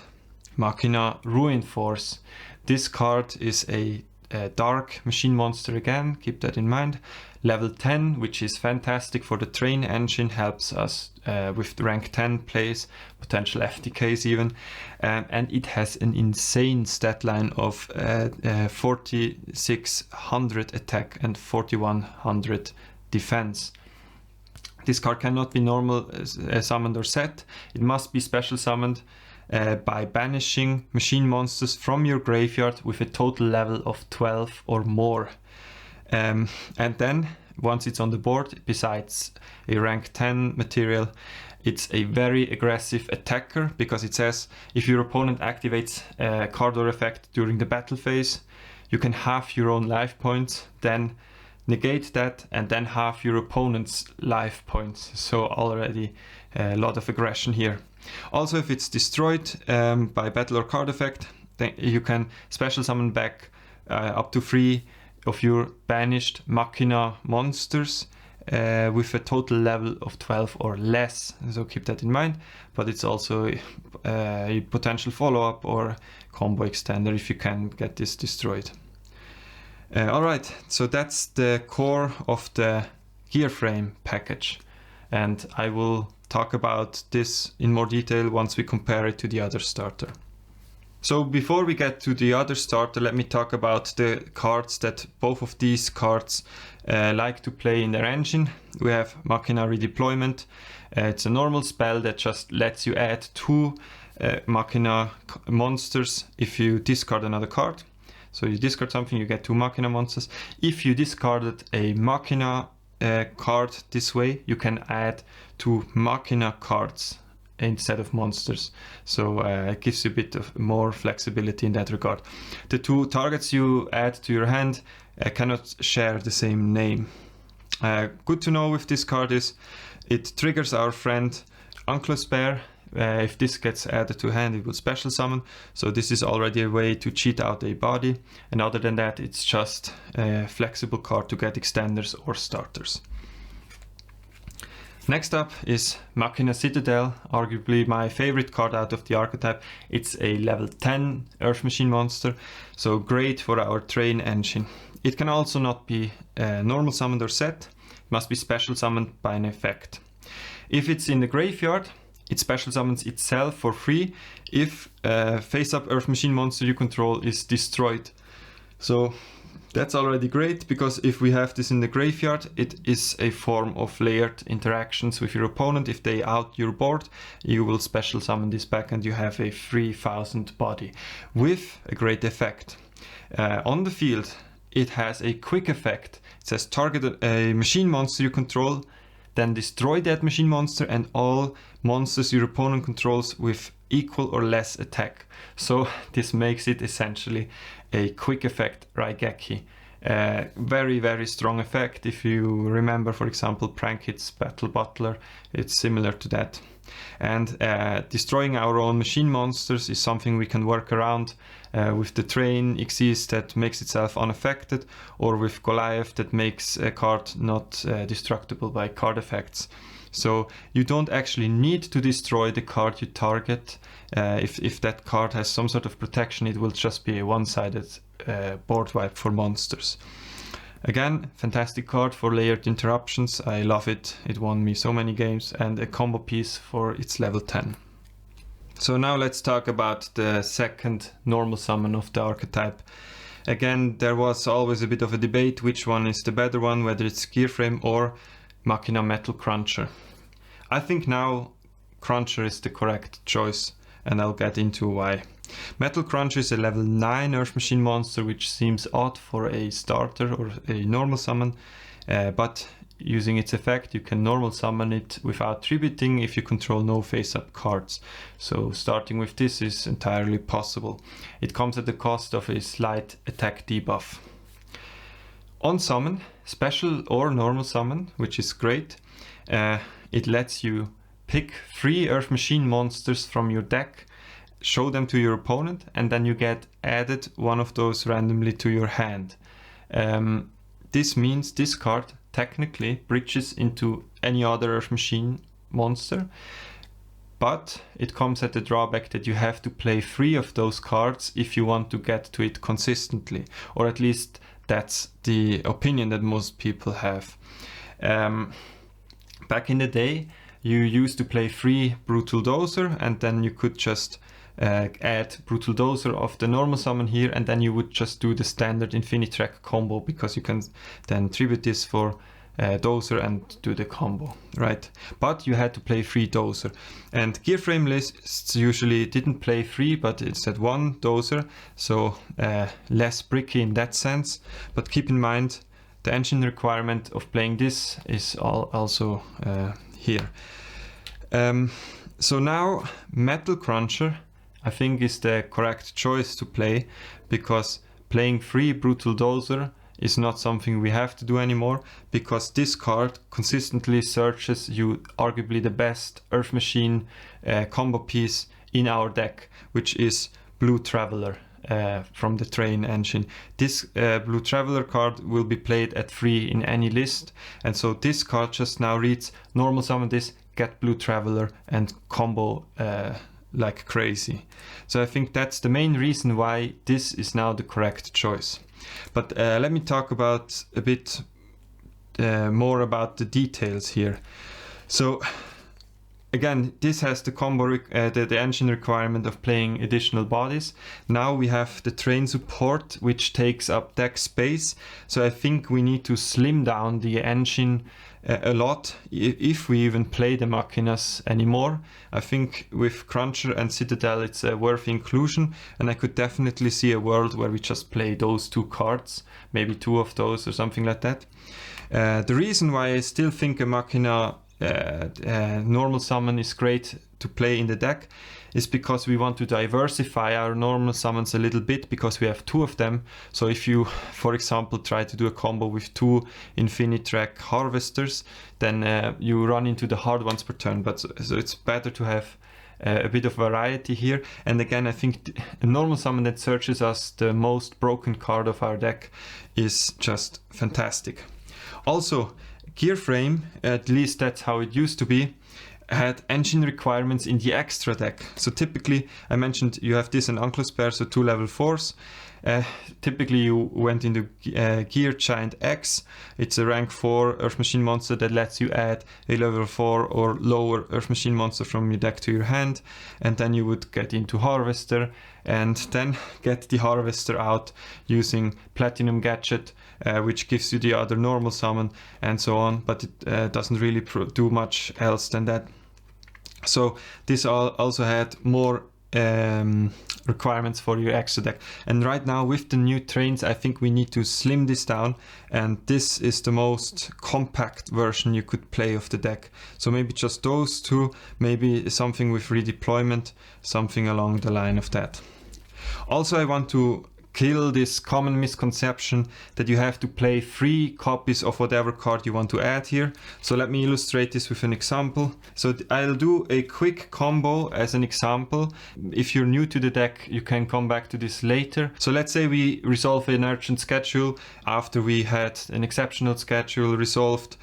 Machina Ruin Force. This card is a dark machine monster again, keep that in mind. Level 10, which is fantastic for the train engine, helps us with the rank 10 plays, potential FTKs even. And it has an insane stat line of 4600 attack and 4100 defense. This card cannot be normal summoned or set. It must be special summoned by banishing machine monsters from your graveyard with a total level of 12 or more. And then once it's on the board, besides a rank 10 material, it's a very aggressive attacker, because it says if your opponent activates a card or effect during the battle phase, you can halve your own life points, then negate that, and then halve your opponent's life points. So already a lot of aggression here. Also, if it's destroyed by battle or card effect, then you can special summon back up to 3 of your banished Machina monsters with a total level of 12 or less. So keep that in mind. But it's also a potential follow-up or combo extender if you can get this destroyed. Alright, so that's the core of the Gearframe package, and I will talk about this in more detail once we compare it to the other starter. So before we get to the other starter, let me talk about the cards that both of these cards like to play in their engine. We have Machina Redeployment. It's a normal spell that just lets you add 2 Machina monsters if you discard another card. So you discard something, you get 2 Machina monsters. If you discarded a Machina card this way, you can add 2 Machina cards instead of monsters. So it gives you a bit of more flexibility in that regard. The 2 targets you add to your hand cannot share the same name. Good to know with this card is it triggers our friend Qliphort. If this gets added to hand, it will special summon. So this is already a way to cheat out a body. And other than that, it's just a flexible card to get extenders or starters. Next up is Machina Citadel, arguably my favorite card out of the archetype. It's a level 10 Earth Machine monster, so great for our train engine. It can also not be normal summoned or set, it must be special summoned by an effect. If it's in the graveyard, it special summons itself for free if face-up Earth Machine monster you control is destroyed. So that's already great, because if we have this in the graveyard, it is a form of layered interactions with your opponent. If they out your board, you will special summon this back and you have a 3000 body with a great effect. On the field, it has a quick effect. It says target a machine monster you control, then destroy that machine monster and all monsters your opponent controls with equal or less attack. So this makes it essentially a quick effect Raigeki. Very, very strong effect. If you remember, for example, Prankit's Battle Butler, it's similar to that. And destroying our own machine monsters is something we can work around with the Train Xyz that makes itself unaffected, or with Qliphort that makes a card not destructible by card effects. So you don't actually need to destroy the card you target. If that card has some sort of protection, it will just be a one-sided board wipe for monsters. Again, fantastic card for layered interruptions. I love it. It won me so many games, and a combo piece for its level 10. So now let's talk about the second normal summon of the archetype. Again, there was always a bit of a debate which one is the better one, whether it's Gearframe or Machina Metal Cruncher. I think now Cruncher is the correct choice, and I'll get into why. Metal Cruncher is a level 9 Earth Machine monster, which seems odd for a starter or a normal summon, but using its effect you can normal summon it without tributing if you control no face-up cards. So starting with this is entirely possible. It comes at the cost of a slight attack debuff. On summon, special or normal summon, which is great, it lets you pick 3 Earth Machine monsters from your deck, show them to your opponent, and then you get added one of those randomly to your hand. This means this card technically bridges into any other Earth Machine monster, but it comes at the drawback that you have to play 3 of those cards if you want to get to it consistently, or at least that's the opinion that most people have. Back in the day, you used to play 3 Brutal Dozer, and then you could just add Brutal Dozer of the normal summon here, and then you would just do the standard Infinitrack combo, because you can then tribute this for Dozer and do the combo, right? But you had to play 3 Dozer, and Gearframe lists usually didn't play 3, but it said 1 Dozer, so less bricky in that sense. But keep in mind, the engine requirement of playing this is also here. So now Metal Cruncher, I think, is the correct choice to play, because playing 3 Brutal Dozer is not something we have to do anymore, because this card consistently searches you arguably the best Earth Machine combo piece in our deck, which is Blue Traveler from the Train engine. This Blue Traveler card will be played at 3 in any list, and so this card just now reads normal summon this, get Blue Traveler, and combo like crazy. So I think that's the main reason why this is now the correct choice. But let me talk about a bit more about the details here. So again, this has the combo, the engine requirement of playing additional bodies. Now we have the train support, which takes up deck space. So I think we need to slim down the engine a lot if we even play the Machinas anymore. I think with Cruncher and Citadel it's a worthy inclusion, and I could definitely see a world where we just play those 2 cards, maybe 2 of those or something like that. The reason why I still think a Machina normal summon is great to play in the deck is because we want to diversify our normal summons a little bit, because we have 2 of them. So if you, for example, try to do a combo with 2 Infinitrack Harvesters, then you run into the hard ones per turn. But so it's better to have a bit of variety here. And again, I think a normal summon that searches us the most broken card of our deck is just fantastic. Also, Gearframe, at least that's how it used to be, had engine requirements in the extra deck. So typically, I mentioned you have this and Uncle's pair, so 2 level 4s. Typically you went into Gear Giant X. It's a rank 4 Earth Machine monster that lets you add a level 4 or lower Earth Machine monster from your deck to your hand, and then you would get into Harvester and then get the Harvester out using Platinum Gadget, which gives you the other normal summon and so on, but it doesn't really do much else than that. So this also had more requirements for your extra deck, and right now with the new trains I think we need to slim this down, and this is the most compact version you could play of the deck. So maybe just those two, maybe something with redeployment, something along the line of that. Also, I want to kill this common misconception that you have to play 3 copies of whatever card you want to add here. So let me illustrate this with an example. So I'll do a quick combo as an example. If you're new to the deck, you can come back to this later. So let's say we resolve an urgent schedule after we had an exceptional schedule resolved,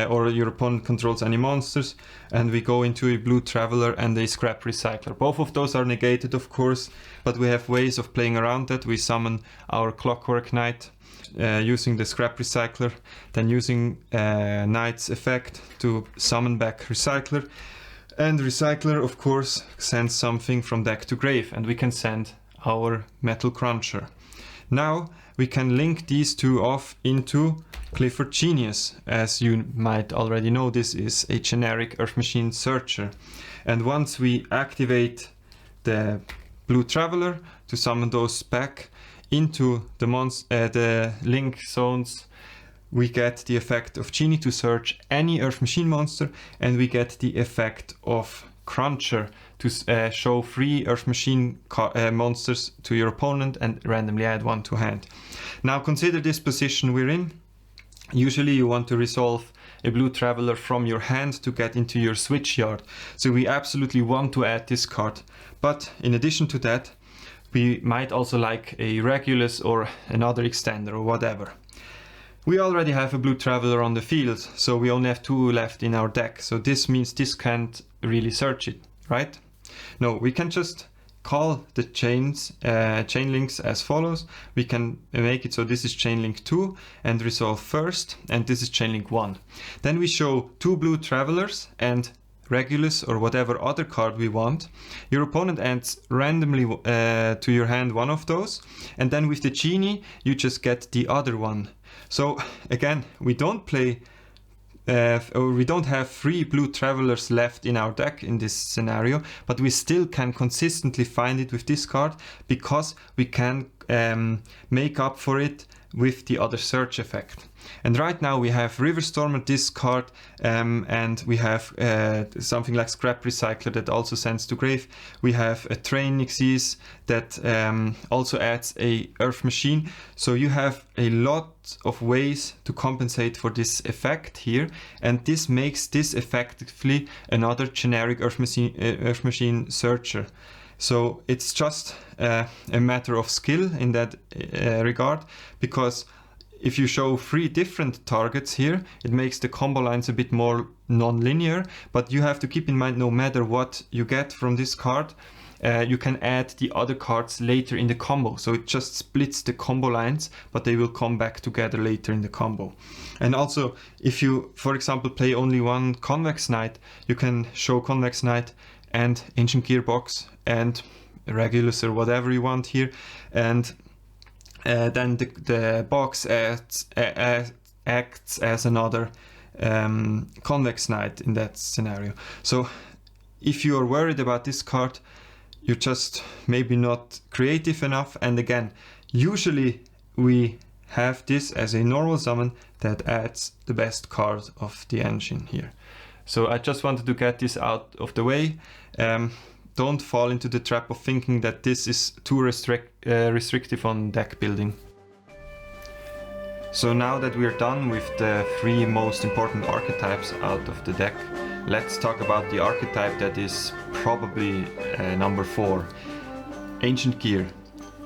or your opponent controls any monsters, and we go into a blue traveler and a scrap recycler. Both of those are negated, of course, but we have ways of playing around that. We summon our Clockwork Knight using the scrap recycler, then using Knight's effect to summon back recycler, and recycler of course sends something from deck to grave, and we can send our metal cruncher. Now we can link these two off into Qliphort Genius. As you might already know, this is a generic Earth Machine searcher, and once we activate the blue traveler to summon those back into the link zones, we get the effect of Genie to search any Earth Machine monster, and we get the effect of Cruncher to show 3 Earth Machine monsters to your opponent and randomly add 1 to hand. Now consider this position we're in. Usually you want to resolve a blue traveler from your hand to get into your switch yard. So we absolutely want to add this card. But in addition to that, we might also like a Regulus or another extender or whatever. We already have a blue traveler on the field, so we only have 2 left in our deck. So this means this can't really search it, right? No, we can just call the chain links as follows. We can make it so this is chain link 2 and resolve first, and this is chain link 1. Then we show 2 blue travelers and Regulus or whatever other card we want. Your opponent adds randomly to your hand 1 of those, and then with the Genie you just get the other one. So again, we don't play or we don't have 3 blue travelers left in our deck in this scenario, but we still can consistently find it with this card because we can make up for it with the other search effect. And right now we have Riverstormer, this card, and we have something like Scrap Recycler that also sends to grave. We have a Train Xyz that also adds a Earth Machine. So you have a lot of ways to compensate for this effect here, and this makes this effectively another generic Earth Machine searcher. So it's just a matter of skill in that regard, because if you show 3 different targets here, it makes the combo lines a bit more non-linear, but you have to keep in mind no matter what you get from this card, you can add the other cards later in the combo. So it just splits the combo lines, but they will come back together later in the combo. And also, if you, for example, play only 1 Convex Knight, you can show Convex Knight and Ancient Gearbox and Regulus or whatever you want here, and then the box acts as another Convex Knight in that scenario. So if you are worried about this card, you're just maybe not creative enough. And again, usually we have this as a normal summon that adds the best card of the engine here. So I just wanted to get this out of the way. Don't fall into the trap of thinking that this is too restrictive on deck building. So now that we're done with the 3 most important archetypes out of the deck, let's talk about the archetype that is probably number 4, Ancient Gear.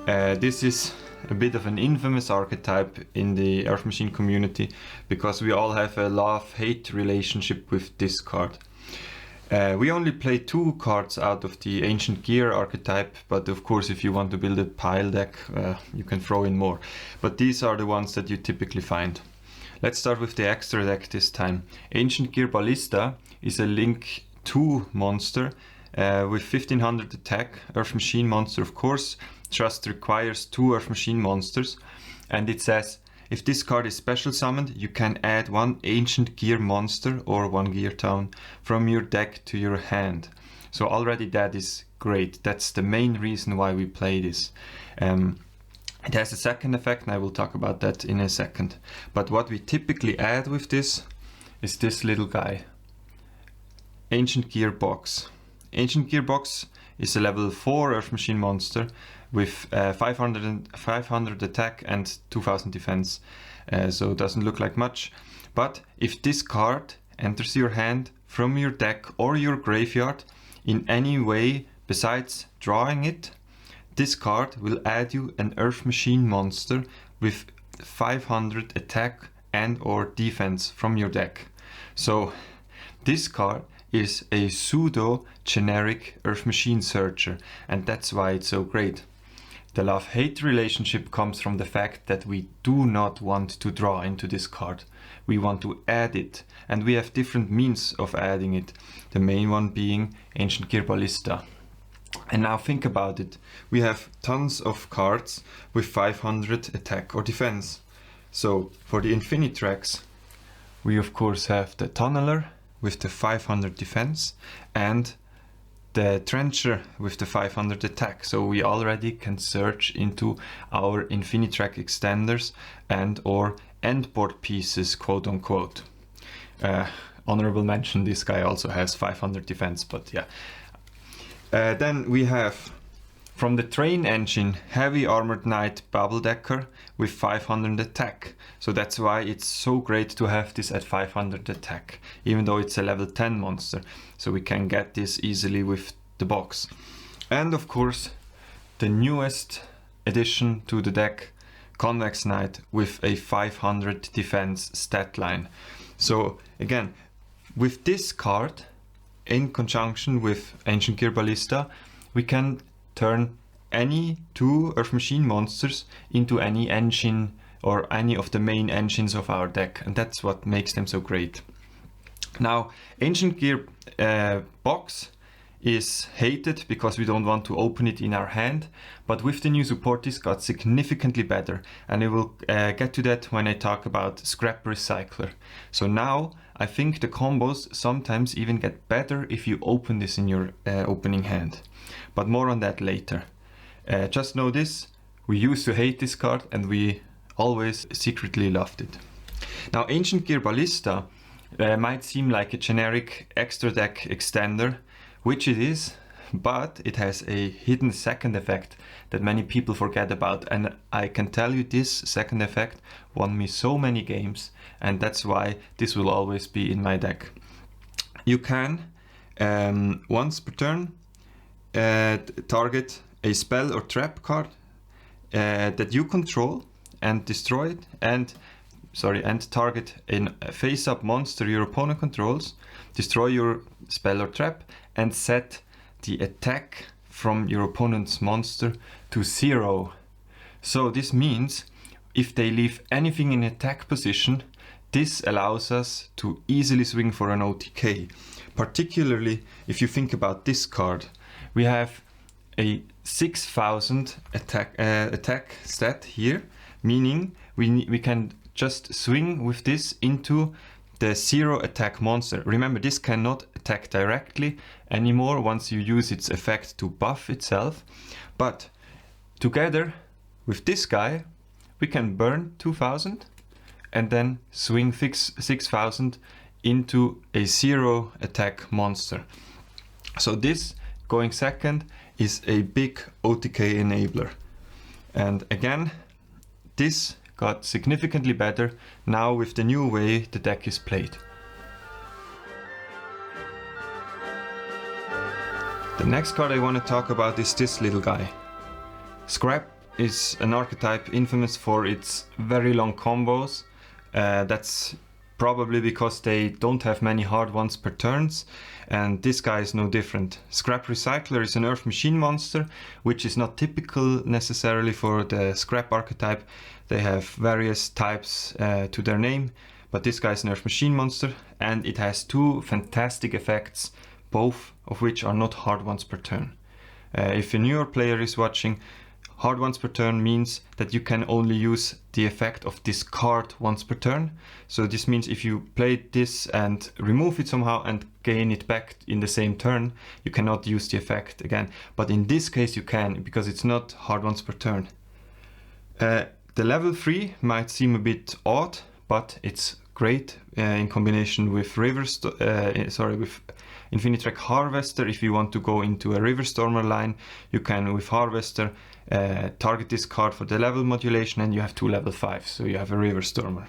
This is a bit of an infamous archetype in the Earth Machine community, because we all have a love-hate relationship with this card. We only play 2 cards out of the Ancient Gear archetype, but of course if you want to build a pile deck, you can throw in more. But these are the ones that you typically find. Let's start with the extra deck this time. Ancient Gear Ballista is a Link 2 monster with 1500 attack, Earth Machine monster of course, just requires 2 Earth Machine monsters, and it says if this card is special summoned, you can add 1 Ancient Gear monster or 1 Gear Town from your deck to your hand. So already that is great. That's the main reason why we play this. It has a second effect, and I will talk about that in a second. But what we typically add with this is this little guy, Ancient Gear Box. Ancient Gear Box is a level 4 Earth Machine monster with 500 attack and 2000 defense, so it doesn't look like much. But if this card enters your hand from your deck or your graveyard in any way besides drawing it, this card will add you an Earth Machine monster with 500 attack and or defense from your deck. So this card is a pseudo generic Earth Machine searcher, and that's why it's so great. The love-hate relationship comes from the fact that we do not want to draw into this card. We want to add it, and we have different means of adding it. The main one being Ancient Gear Ballista. And now think about it. We have tons of cards with 500 attack or defense. So for the Infinitracks, we of course have the Tunneler with the 500 defense and the Trencher with the 500 attack. So we already can search into our Infinitrack extenders and or endboard pieces, quote unquote. Honorable mention, this guy also has 500 defense, but yeah. Then we have from the Train Engine Heavy Armored Knight Bubble Decker with 500 attack. So that's why it's so great to have this at 500 attack, even though it's a level 10 monster. So we can get this easily with the box. And of course, the newest addition to the deck, Convex Knight with a 500 defense stat line. So again, with this card, in conjunction with Ancient Gear Ballista, we can turn any 2 Earth Machine monsters into any engine or any of the main engines of our deck, and that's what makes them so great. Now, Ancient Gear Box is hated because we don't want to open it in our hand, but with the new support this got significantly better, and I will get to that when I talk about Scrap Recycler. So now I think the combos sometimes even get better if you open this in your opening hand, but more on that later. Just know this, we used to hate this card and we always secretly loved it. Now, Ancient Gear Ballista might seem like a generic extra deck extender, which it is, but it has a hidden second effect that many people forget about, and I can tell you this second effect won me so many games, and that's why this will always be in my deck. You can once per turn target a spell or trap card that you control and destroy it, and target a face-up monster your opponent controls, destroy your spell or trap, and set the attack from your opponent's monster to 0. So this means if they leave anything in attack position, this allows us to easily swing for an OTK. Particularly if you think about this card, we have a 6000 attack stat here, meaning we can just swing with this into the 0 attack monster. Remember, this cannot attack directly anymore once you use its effect to buff itself, but together with this guy we can burn 2000 and then swing 6000 into a 0 attack monster. So this going second is a big OTK enabler, and again this got significantly better now with the new way the deck is played. The next card I want to talk about is this little guy, Scrap is an archetype infamous for its very long combos. That's probably because they don't have many hard ones per turns, and this guy is no different. Scrap Recycler is an Earth Machine monster, which is not typical necessarily for the Scrap archetype. They have various types to their name, but this guy is an Earth Machine monster, and it has two fantastic effects, both of which are not hard ones per turn. If a newer player is watching, hard ones per turn means that you can only use the effect of this card once per turn. So this means if you play this and remove it somehow and gain it back in the same turn, you cannot use the effect again. But in this case you can, because it's not hard ones per turn. The level 3 might seem a bit odd, but it's great in combination with with Infinitrack Harvester. If you want to go into a River Stormer line, you can, with Harvester, target this card for the level modulation, and you have two level 5, so you have a River Stormer.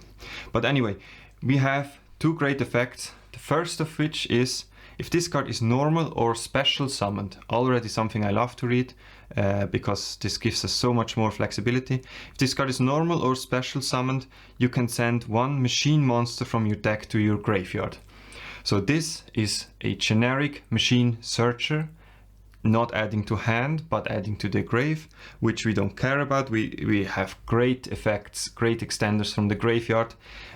But anyway, we have two great effects. The first of which is, if this card is normal or special summoned, already something I love to read, because this gives us so much more flexibility. If this card is normal or special summoned, you can send one machine monster from your deck to your graveyard. So this is a generic machine searcher, not adding to hand, but adding to the grave, which we don't care about. We have great effects, great extenders from the graveyard,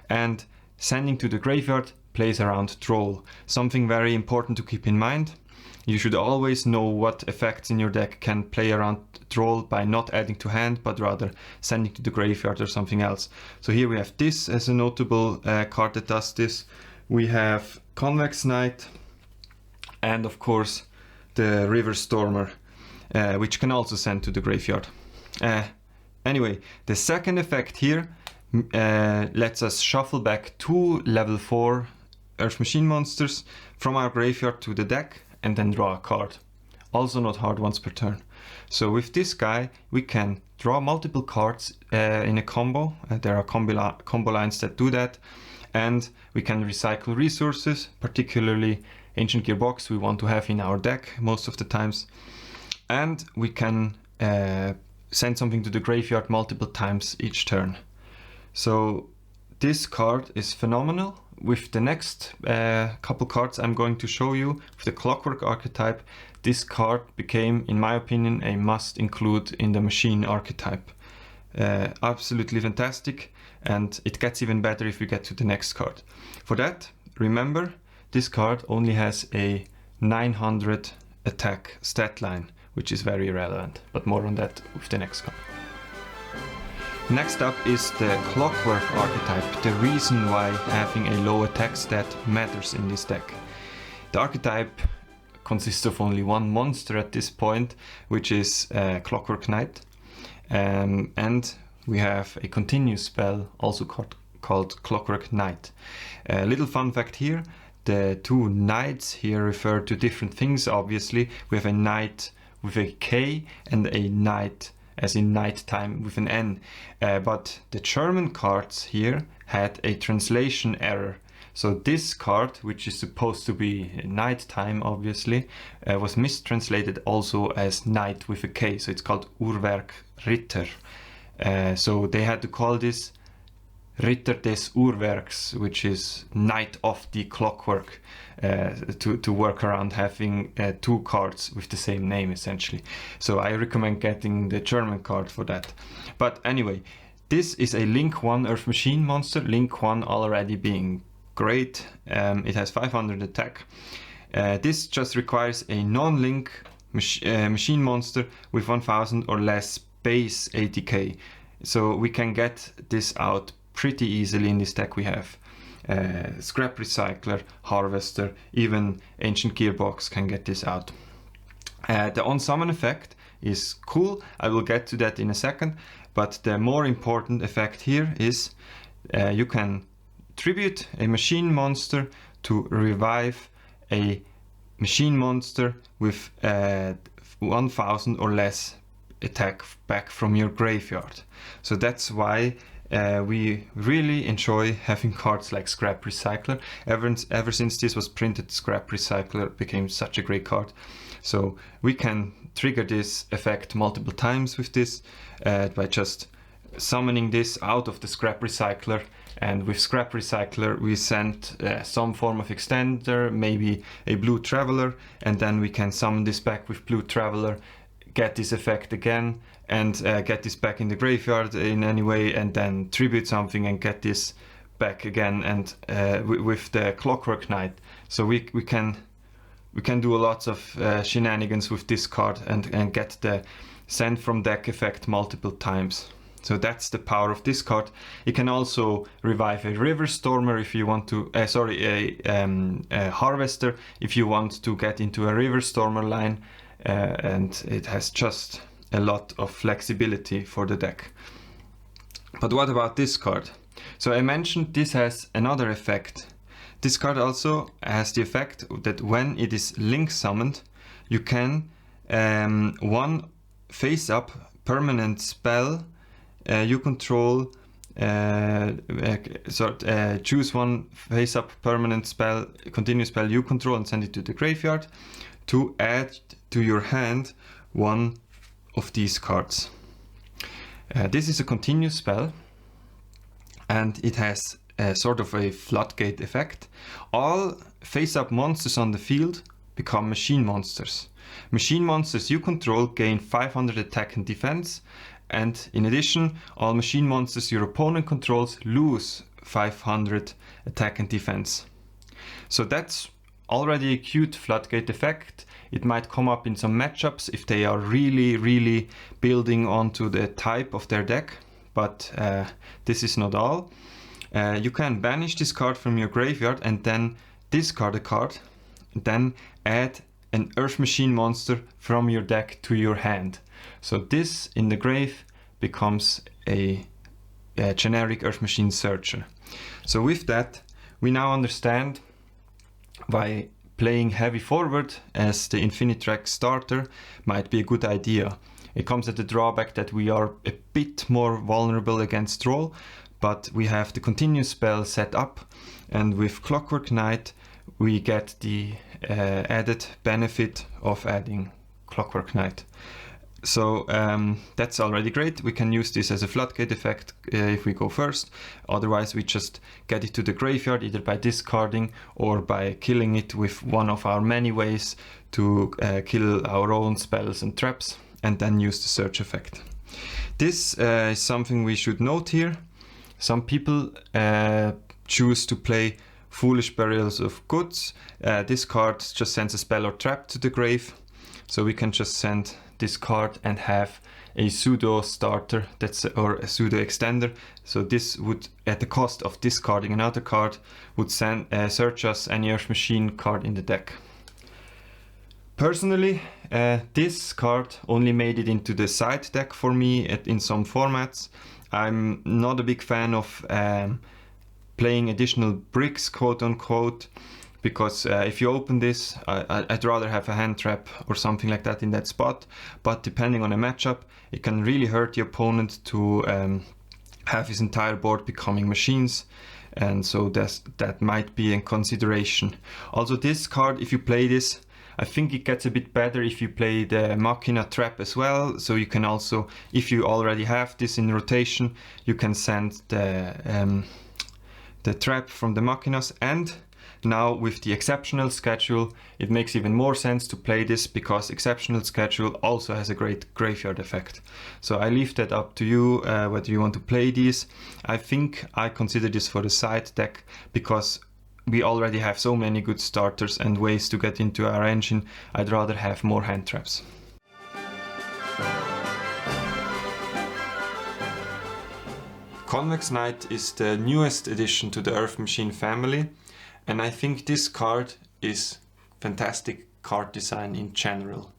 and sending to the graveyard plays around Troll. Something very important to keep in mind. You should always know what effects in your deck can play around Troll by not adding to hand, but rather sending to the graveyard or something else. So here we have this as a notable card that does this. We have Convex Knight, and of course the River Stormer, which can also send to the graveyard. Anyway, the second effect here lets us shuffle back two level 4 Earth Machine monsters from our graveyard to the deck and then draw a card. Also not hard ones per turn. So with this guy we can draw multiple cards in a combo. There are combo lines that do that, and we can recycle resources, particularly Ancient Gearbox we want to have in our deck most of the times, and we can send something to the graveyard multiple times each turn. So this card is phenomenal. With the next couple cards I'm going to show you, with the Clockwork archetype, this card became, in my opinion, a must include in the machine archetype. Absolutely fantastic, and it gets even better if we get to the next card. For that, remember, this card only has a 900 attack stat line, which is very relevant, but more on that with the next card. Next up is the Clockwork archetype, the reason why having a low attack stat matters in this deck. The archetype consists of only one monster at this point, which is Clockwork Knight, and we have a continuous spell also called Clockwork Knight. A little fun fact here, the two knights here refer to different things obviously. We have a knight with a K and a knight as in nighttime with an N, but the German cards here had a translation error. So this card, which is supposed to be nighttime obviously, was mistranslated also as knight with a K, so it's called Uhrwerk Ritter. So they had to call this Ritter des Uhrwerks, which is Knight of the Clockwork, to work around having two cards with the same name essentially. So I recommend getting the German card for that. But anyway, this is a Link 1 Earth Machine monster, Link 1 already being great. It has 500 attack. This just requires a non-link machine monster with 1000 or less base ATK. So we can get this out pretty easily in this deck. We have Scrap Recycler, Harvester, even Ancient Gearbox can get this out. The on-summon effect is cool, I will get to that in a second, but the more important effect here is you can tribute a machine monster to revive a machine monster with 1000 or less attack back from your graveyard. So that's why We really enjoy having cards like Scrap Recycler. Ever since this was printed, Scrap Recycler became such a great card. So we can trigger this effect multiple times with this by just summoning this out of the Scrap Recycler. And with Scrap Recycler we send some form of extender, maybe a Blue Traveler, and then we can summon this back with Blue Traveler, get this effect again, and get this back in the graveyard in any way, and then tribute something and get this back again, and with the Clockwork Knight. So we can do lots of shenanigans with this card and get the send from deck effect multiple times. So that's the power of this card. It can also revive a River Stormer if you want to, a Harvester if you want to get into a River Stormer line, and it has just a lot of flexibility for the deck. But what about this card? So I mentioned this has another effect. This card also has the effect that when it is link summoned, you can one face-up permanent spell you control, choose one face-up permanent spell, continuous spell you control, and send it to the graveyard to add to your hand one of these cards. This is a continuous spell, and it has sort of a floodgate effect. All face-up monsters on the field become machine monsters. Machine monsters you control gain 500 attack and defense, and in addition, all machine monsters your opponent controls lose 500 attack and defense. So that's already a cute floodgate effect. It might come up in some matchups if they are really building onto the type of their deck, but this is not all. You can banish this card from your graveyard and then discard a card, and then add an Earth Machine monster from your deck to your hand. So this in the grave becomes a generic Earth Machine Searcher. So with that, we now understand why playing heavy forward as the Infinitrack starter might be a good idea. It comes at the drawback that we are a bit more vulnerable against roll, but we have the continuous spell set up, and with Clockwork Knight we get the added benefit of adding Clockwork Knight. So that's already great. We can use this as a floodgate effect if we go first. Otherwise we just get it to the graveyard either by discarding or by killing it with one of our many ways to kill our own spells and traps, and then use the search effect. This is something we should note here. Some people choose to play Foolish Burials of Goods. This card just sends a spell or trap to the grave, so we can just send this card and have a pseudo starter or a pseudo extender. So this would, at the cost of discarding another card, would search us any Earth Machine card in the deck. Personally, this card only made it into the side deck for me in some formats. I'm not a big fan of playing additional bricks, quote unquote, because if you open this, I'd rather have a hand trap or something like that in that spot. But depending on a matchup, it can really hurt the opponent to have his entire board becoming machines, and so that might be in consideration. Also, this card, if you play this, I think it gets a bit better if you play the Machina trap as well. So you can also, if you already have this in rotation, you can send the trap from the Machinas. And now with the exceptional schedule, it makes even more sense to play this, because exceptional schedule also has a great graveyard effect. So I leave that up to you whether you want to play these. I think I consider this for the side deck because we already have so many good starters and ways to get into our engine. I'd rather have more hand traps. Convex Knight is the newest addition to the Earth Machine family, and I think this card is fantastic card design in general.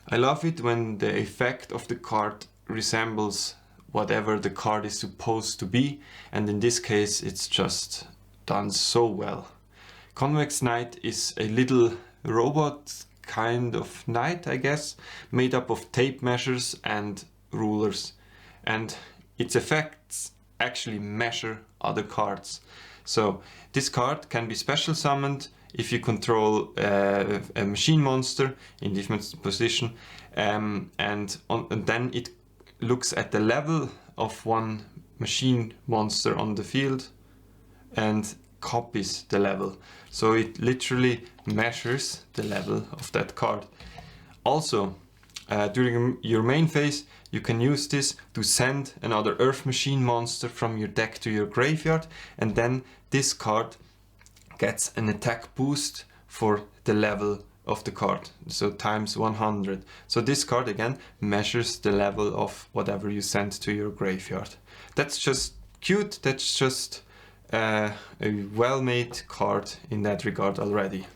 I love it when the effect of the card resembles whatever the card is supposed to be, and in this case it's just done so well. Convex Knight is a little robot kind of knight, I guess, made up of tape measures and rulers, and its effects actually measure other cards. So this card can be special summoned if you control a machine monster in different position, and then it looks at the level of one machine monster on the field and copies the level. So it literally measures the level of that card. Also, during your main phase, you can use this to send another Earth Machine monster from your deck to your graveyard, and then this card gets an attack boost for the level of the card, so times 100. So this card again measures the level of whatever you send to your graveyard. That's just cute, that's just a well-made card in that regard already.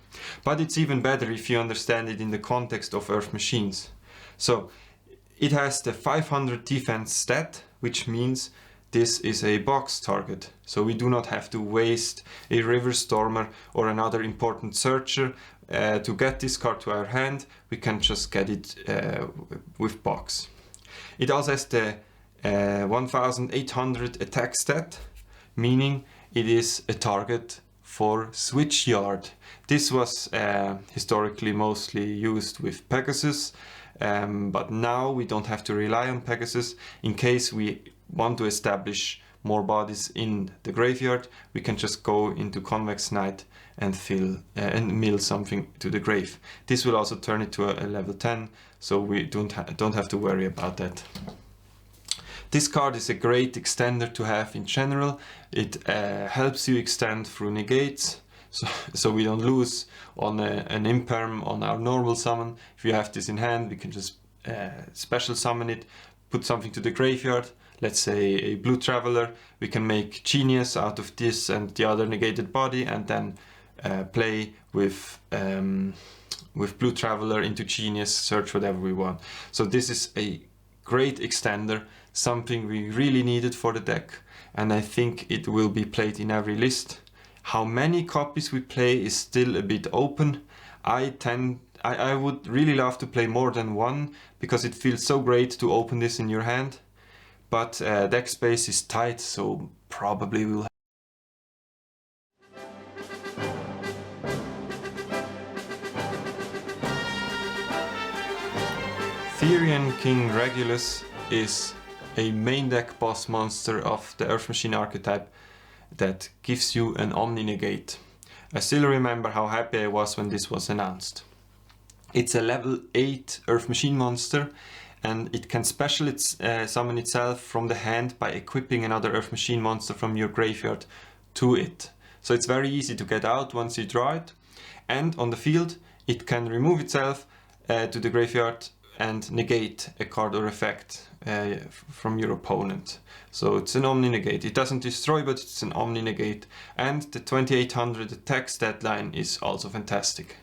But it's even better if you understand it in the context of Earth Machines. So it has the 500 defense stat, which means this is a box target. So we do not have to waste a River Stormer or another important searcher to get this card to our hand. We can just get it with box. It also has the 1800 attack stat, meaning it is a target for Switchyard. This was historically mostly used with Pegasus, but now we don't have to rely on Pegasus. In case we want to establish more bodies in the graveyard, we can just go into Convex Knight and mill something to the grave. This will also turn it to a level 10, so we don't have to worry about that. This card is a great extender to have in general. It helps you extend through negates, so we don't lose on an imperm on our normal summon. If you have this in hand, we can just special summon it, put something to the graveyard, let's say a blue traveler. We can make Genius out of this and the other negated body, and then play with blue traveler into Genius, search whatever we want. So this is a great extender, something we really needed for the deck, and I think it will be played in every list. How many copies we play is still a bit open. I would really love to play more than one, because it feels so great to open this in your hand, but deck space is tight, so probably we'll have Therion King Regulus is a main deck boss monster of the Earth Machine archetype that gives you an Omni Negate. I still remember how happy I was when this was announced. It's a level 8 Earth Machine monster, and it can special summon itself from the hand by equipping another Earth Machine monster from your graveyard to it. So it's very easy to get out once you draw it, and on the field it can remove itself to the graveyard and negate a card or effect from your opponent. So it's an Omni Negate. It doesn't destroy, but it's an Omni Negate. And the 2800 attack stat line is also fantastic.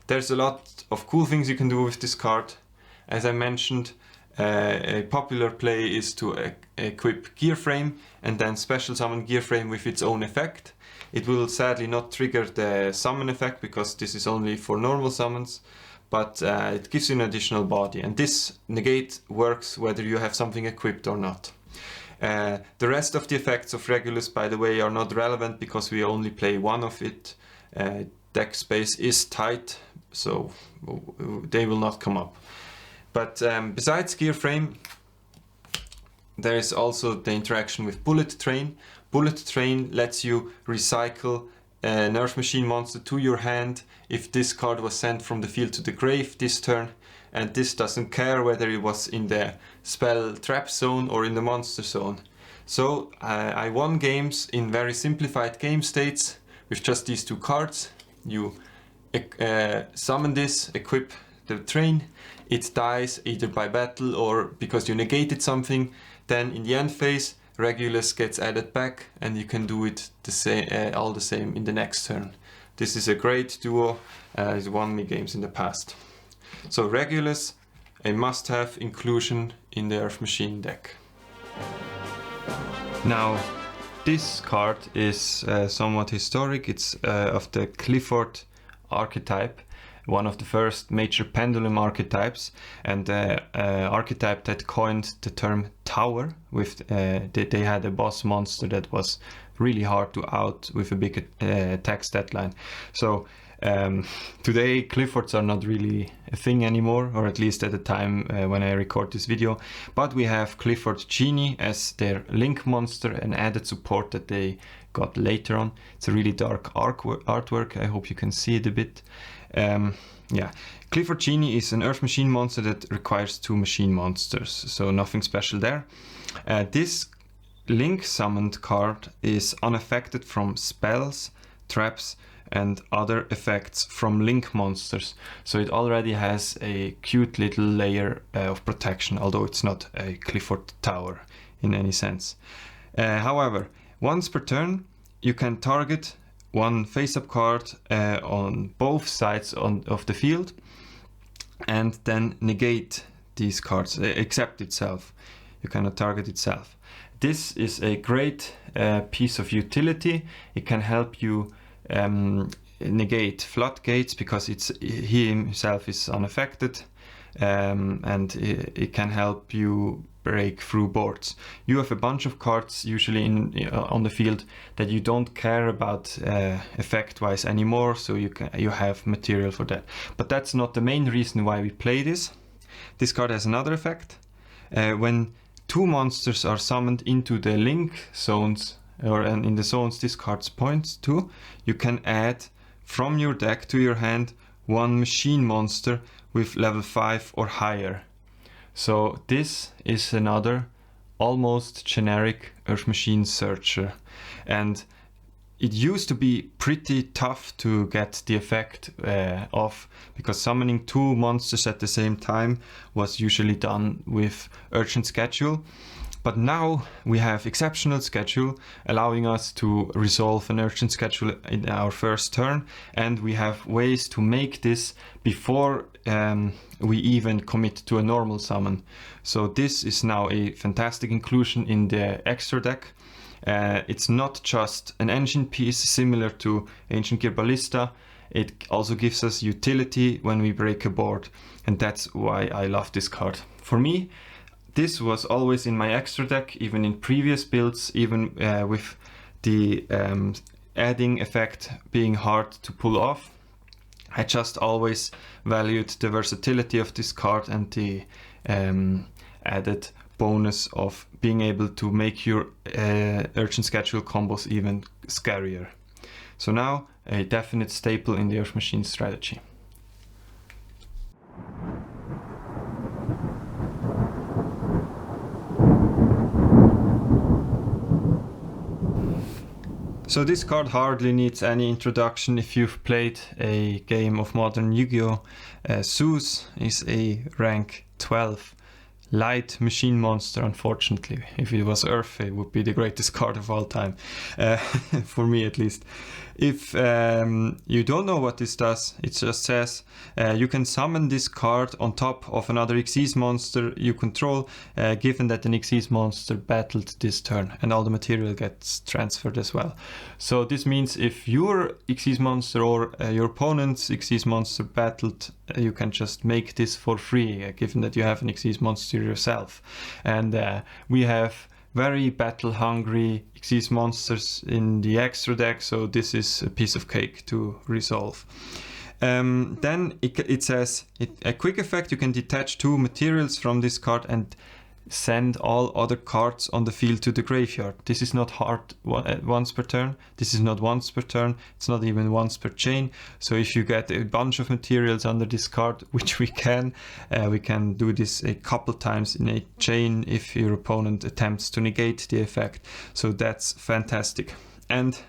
There's a lot of cool things you can do with this card. As I mentioned, a popular play is to equip Gearframe and then special summon Gearframe with its own effect. It will sadly not trigger the summon effect because this is only for normal summons, but it gives you an additional body, and this negate works whether you have something equipped or not. The rest of the effects of Regulus, by the way, are not relevant because we only play one of it. Deck space is tight, so they will not come up. But besides Gearframe, there is also the interaction with Bullet Train. Bullet Train lets you recycle an Earth Machine monster to your hand if this card was sent from the field to the grave this turn, and this doesn't care whether it was in the spell trap zone or in the monster zone. So I won games in very simplified game states with just these two cards. You summon this, equip the train, it dies either by battle or because you negated something. Then in the end phase, Regulus gets added back, and you can do it all the same in the next turn. This is a great duo. It's won me games in the past. So Regulus, a must-have inclusion in the Earth Machine deck. Now, this card is somewhat historic. It's of the Qliphort archetype, one of the first major pendulum archetypes, and the archetype that coined the term tower. With they had a boss monster that was really hard to out with a big attack stat line. So today Qliphorts are not really a thing anymore, or at least at the time when I record this video, but we have Qliphort Genie as their link monster, an added support that they got later on. It's a really dark artwork. I hope you can see it a bit. Yeah, Qliphort Genie is an Earth Machine monster that requires 2 machine monsters, so nothing special there. This link summoned card is unaffected from spells, traps, and other effects from link monsters, so it already has a cute little layer of protection, although it's not a Qliphort tower in any sense. However, once per turn you can target one face-up card on both sides of the field and then negate these cards, except itself. You cannot target itself. This is a great piece of utility. It can help you negate floodgates because he himself is unaffected, and it can help you break through boards. You have a bunch of cards usually on the field that you don't care about effect wise anymore, so you have material for that. But that's not the main reason why we play this. This card has another effect. When 2 monsters are summoned into the link zones, or in the zones this card points to, you can add from your deck to your hand 1 machine monster with level 5 or higher. So this is another almost generic Earth Machine searcher, and it used to be pretty tough to get the effect of, because summoning 2 monsters at the same time was usually done with Urgent Schedule. But now we have Exceptional Schedule, allowing us to resolve an Urgent Schedule in our first turn, and we have ways to make this before we even commit to a normal summon. So this is now a fantastic inclusion in the extra deck. It's not just an engine piece similar to Ancient Gear Ballista. It also gives us utility when we break a board, and that's why I love this card. For me, this was always in my extra deck, even in previous builds, even with the adding effect being hard to pull off. I just always valued the versatility of this card and the added bonus of being able to make your Urgent Schedule combos even scarier. So now a definite staple in the Earth Machine strategy. So this card hardly needs any introduction if you've played a game of modern Yu-Gi-Oh! ZEUS is a rank 12 light machine monster, unfortunately. If it was Earth, it would be the greatest card of all time, for me at least. If you don't know what this does, it just says you can summon this card on top of another Xyz monster you control, given that an Xyz monster battled this turn, and all the material gets transferred as well. So this means if your Xyz monster or your opponent's Xyz monster battled, you can just make this for free, given that you have an Xyz monster yourself. And we have very battle hungry Xyz monsters in the extra deck, so this is a piece of cake to resolve. Then it says a quick effect: you can detach 2 materials from this card and send all other cards on the field to the graveyard. This is not hard once per turn. This is not once per turn. It's not even once per chain. So if you get a bunch of materials under this card, which we can do this a couple times in a chain if your opponent attempts to negate the effect. So that's fantastic. And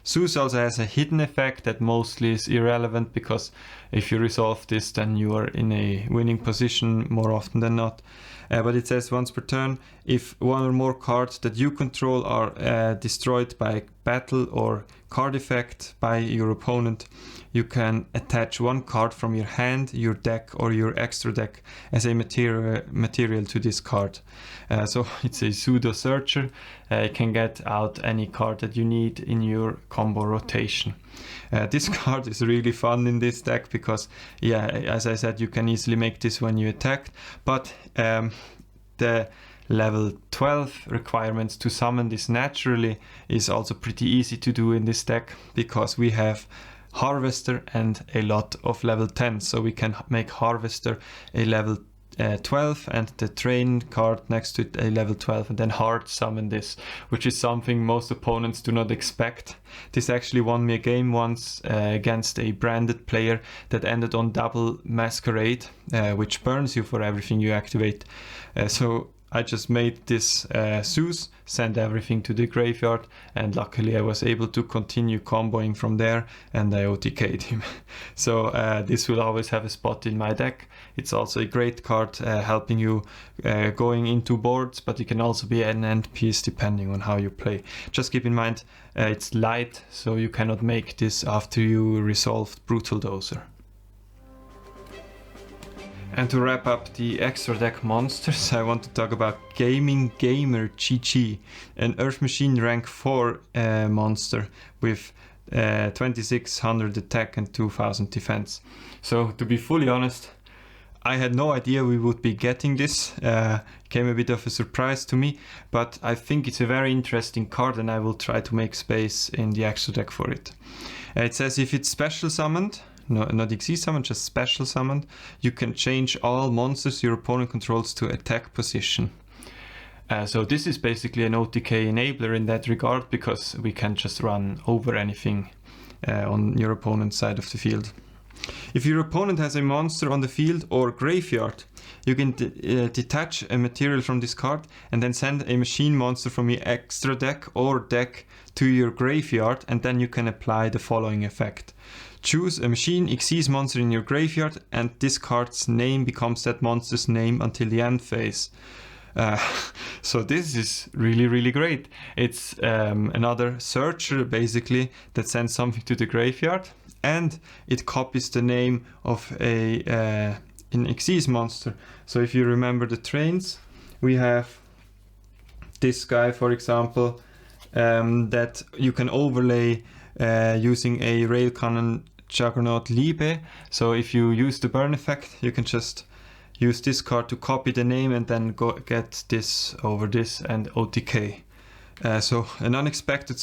ZEUS also has a hidden effect that mostly is irrelevant, because if you resolve this, then you are in a winning position more often than not. But it says once per turn, if 1 or more cards that you control are destroyed by battle or card effect by your opponent, you can attach 1 card from your hand, your deck, or your extra deck as a material to this card. So it's a pseudo searcher. It can get out any card that you need in your combo rotation. This card is really fun in this deck because, yeah, as I said, you can easily make this when you attack, but the level 12 requirements to summon this naturally is also pretty easy to do in this deck because we have Harvester and a lot of level 10, so we can make Harvester a level 12 and the train card next to it a level 12 and then hard summon this, which is something most opponents do not expect. This actually won me a game once against a branded player that ended on double Masquerade, which burns you for everything you activate. So I just made this ZEUS, send everything to the graveyard, and luckily I was able to continue comboing from there, and I OTK'd him. So this will always have a spot in my deck. It's also a great card helping you going into boards, but it can also be an end piece depending on how you play. Just keep in mind it's light, so you cannot make this after you resolved Brutal Dozer. And to wrap up the extra deck monsters, I want to talk about Gaming Gamer GG, an Earth Machine rank 4 monster with 2600 attack and 2000 defense. So to be fully honest, I had no idea we would be getting this. Came a bit of a surprise to me, but I think it's a very interesting card and I will try to make space in the extra deck for it. It says if it's special summoned, no, not XC summoned, just special summoned, you can change all monsters your opponent controls to attack position. So this is basically an OTK enabler in that regard, because we can just run over anything on your opponent's side of the field. If your opponent has a monster on the field or graveyard, you can detach a material from this card and then send a machine monster from your extra deck or deck to your graveyard, and then you can apply the following effect. Choose a machine Xyz monster in your graveyard and this card's name becomes that monster's name until the end phase. So this is really great. It's another searcher basically that sends something to the graveyard, and it copies the name of a an Xyz monster. So if you remember the trains, we have this guy, for example, that you can overlay using a rail cannon Juggernaut Liebe. So if you use the burn effect, you can just use this card to copy the name and then go get this over this and OTK. So an unexpected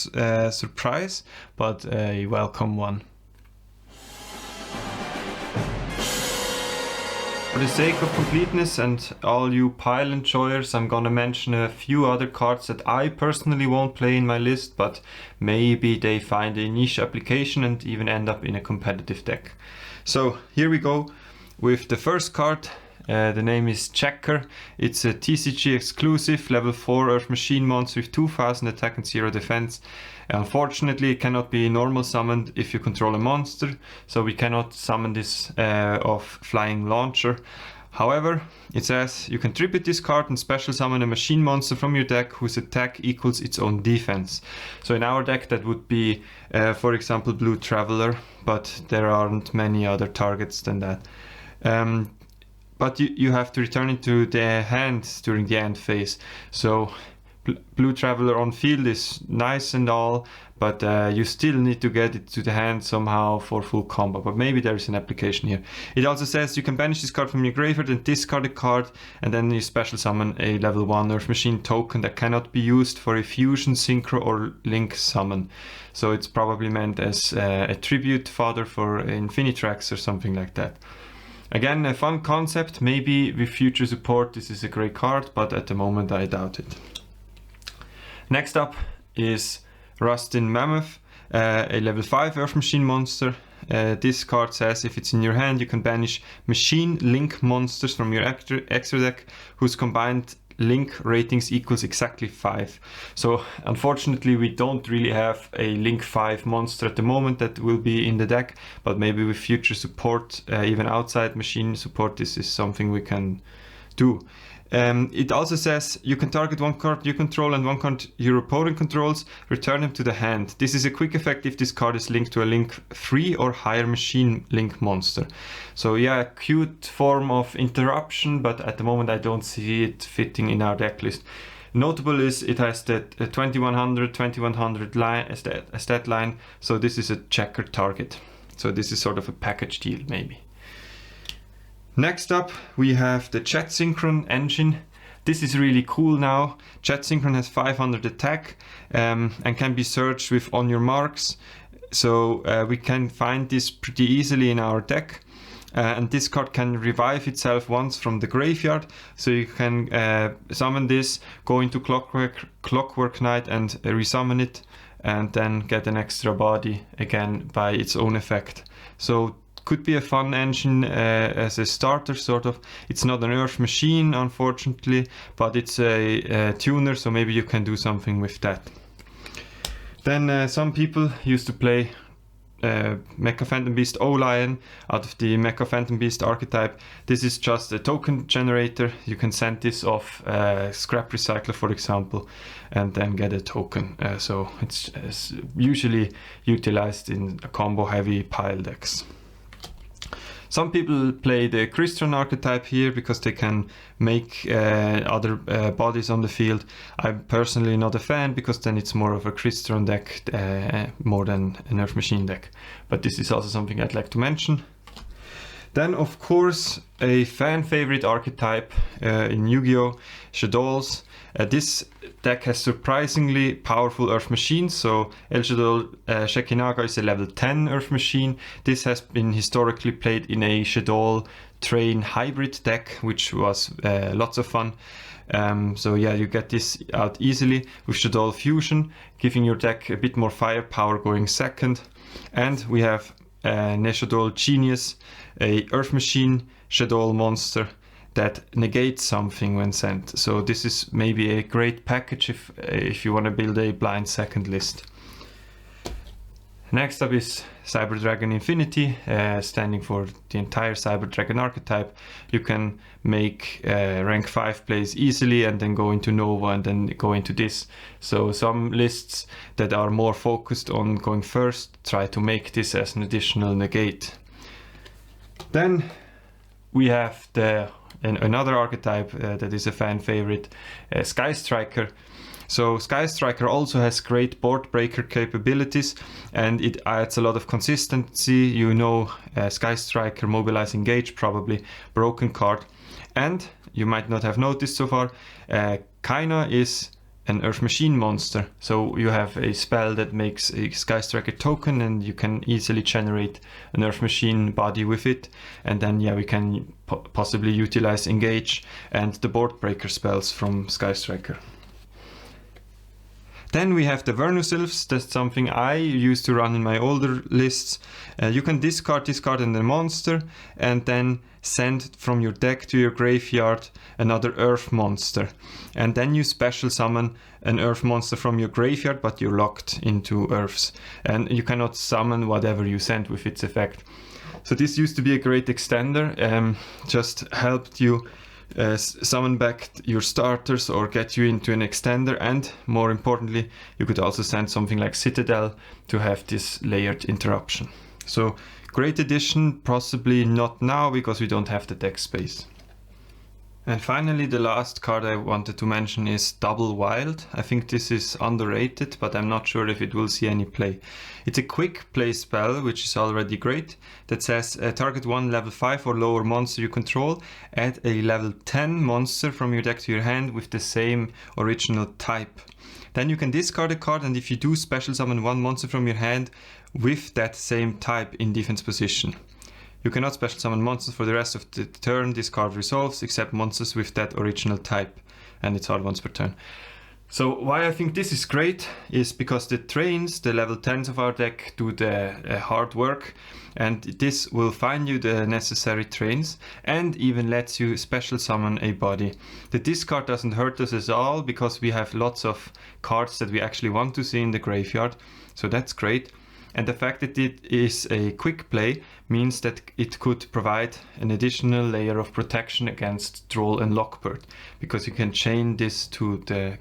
surprise, but a welcome one. For the sake of completeness and all you pile enjoyers, I'm gonna mention a few other cards that I personally won't play in my list, but maybe they find a niche application and even end up in a competitive deck. So here we go with the first card. The name is Checker. It's a TCG exclusive level 4 Earth Machine monster with 2000 attack and 0 defense. Unfortunately, it cannot be normal summoned if you control a monster, so we cannot summon this off Flying Launcher. However, it says you can tribute this card and special summon a machine monster from your deck whose attack equals its own defense. So in our deck that would be, for example, Blue Traveler, but there aren't many other targets than that. But you have to return it to the hand during the end phase. So Blue Traveler on field is nice and all, but you still need to get it to the hand somehow for full combo. But maybe there is an application here. It also says you can banish this card from your graveyard and discard a card, and then you special summon a level 1 Earth Machine token that cannot be used for a fusion, synchro or link summon. So it's probably meant as a tribute fodder for Infinitracks or something like that. Again, a fun concept. Maybe with future support this is a great card, but at the moment I doubt it. Next up is Rustin Mammoth, a level 5 Earth Machine monster. This card says if it's in your hand you can banish machine link monsters from your extra deck whose combined link ratings equals exactly 5. So unfortunately we don't really have a link 5 monster at the moment that will be in the deck, but maybe with future support, even outside machine support, this is something we can do. It also says you can target one card you control and one card your opponent controls, return them to the hand. This is a quick effect if this card is linked to a link 3 or higher machine link monster. So yeah, a cute form of interruption, but at the moment I don't see it fitting in our deck list. Notable is it has the 2100 line as stat line, so this is a checkered target. So this is sort of a package deal maybe. Next up we have the Jet Synchron engine. This is really cool now. Jet Synchron has 500 attack and can be searched with on your marks. So we can find this pretty easily in our deck. And this card can revive itself once from the graveyard. So you can summon this, go into Clockwork Knight and resummon it, and then get an extra body again by its own effect. So could be a fun engine as a starter, sort of. It's not an Earth machine, unfortunately, but it's a tuner, so maybe you can do something with that. Then some people used to play Mecha Phantom Beast O-Lion out of the Mecha Phantom Beast archetype. This is just a token generator. You can send this off Scrap Recycler, for example, and then get a token. So it's usually utilized in combo heavy pile decks. Some people play the Crystron archetype here because they can make other bodies on the field. I'm personally not a fan because then it's more of a Crystron deck more than an Earth Machine deck. But this is also something I'd like to mention. Then of course a fan favorite archetype in Yu-Gi-Oh! Shadows. This deck has surprisingly powerful Earth Machines, so El Shadow Shekinaga is a level 10 Earth Machine. This has been historically played in a Shadow Train hybrid deck, which was lots of fun. So yeah, you get this out easily with Shadow Fusion, giving your deck a bit more firepower going second. And we have Neshadol Genius, a Earth Machine Shadow monster that negates something when sent. So this is maybe a great package if you want to build a blind second list. Next up is Cyber Dragon Infinity, standing for the entire Cyber Dragon archetype. You can make rank 5 plays easily and then go into Nova and then go into this. So some lists that are more focused on going first try to make this as an additional negate. Then we have another archetype that is a fan favorite, Sky Striker. So Sky Striker also has great board breaker capabilities and it adds a lot of consistency. You know, Sky Striker, Mobilize Engage, probably broken card. And you might not have noticed so far, Kaina is an Earth Machine monster. So you have a spell that makes a Sky Striker token and you can easily generate an Earth Machine body with it. And then yeah, we can possibly utilize Engage and the board breaker spells from Sky Striker. Then we have the Vernus Elves. That's something I used to run in my older lists. You can discard this card and a monster and then send from your deck to your graveyard another Earth monster. And then you special summon an Earth monster from your graveyard, but you're locked into Earths. And you cannot summon whatever you send with its effect. So this used to be a great extender, just helped you summon back your starters or get you into an extender, and more importantly you could also send something like Citadel to have this layered interruption. So great addition, possibly not now because we don't have the deck space. And finally the last card I wanted to mention is Double Wild. I think this is underrated, but I'm not sure if it will see any play. It's a quick play spell, which is already great, that says target one level 5 or lower monster you control, add a level 10 monster from your deck to your hand with the same original type. Then you can discard a card, and if you do, special summon one monster from your hand with that same type in defense position. You cannot special summon monsters for the rest of the turn this card resolves, except monsters with that original type, and it's hard once per turn. So why I think this is great is because the trains, the level 10s of our deck, do the hard work, and this will find you the necessary trains and even lets you special summon a body. The discard doesn't hurt us at all because we have lots of cards that we actually want to see in the graveyard, so that's great. And the fact that it is a quick play means that it could provide an additional layer of protection against Droll and Lockbird, because you can chain this to the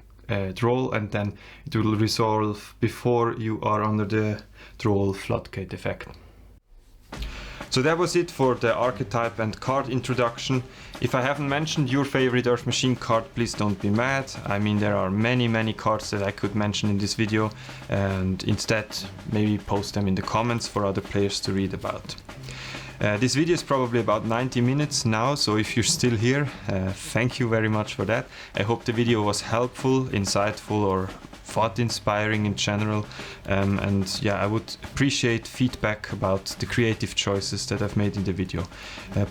Droll and then it will resolve before you are under the Droll Floodgate effect. So that was it for the archetype and card introduction. If I haven't mentioned your favorite Earth Machine card, please don't be mad. I mean, there are many cards that I could mention in this video, and instead maybe post them in the comments for other players to read about. This video is probably about 90 minutes now, so if you're still here, thank you very much for that. I hope the video was helpful, insightful, or thought inspiring in general, and yeah, I would appreciate feedback about the creative choices that I've made in the video.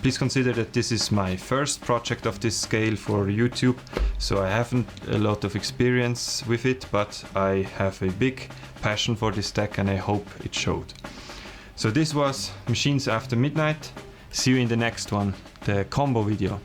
Please consider that this is my first project of this scale for YouTube, so I haven't a lot of experience with it, but I have a big passion for this deck and I hope it showed. So this was Machines After Midnight. See you in the next one, the combo video.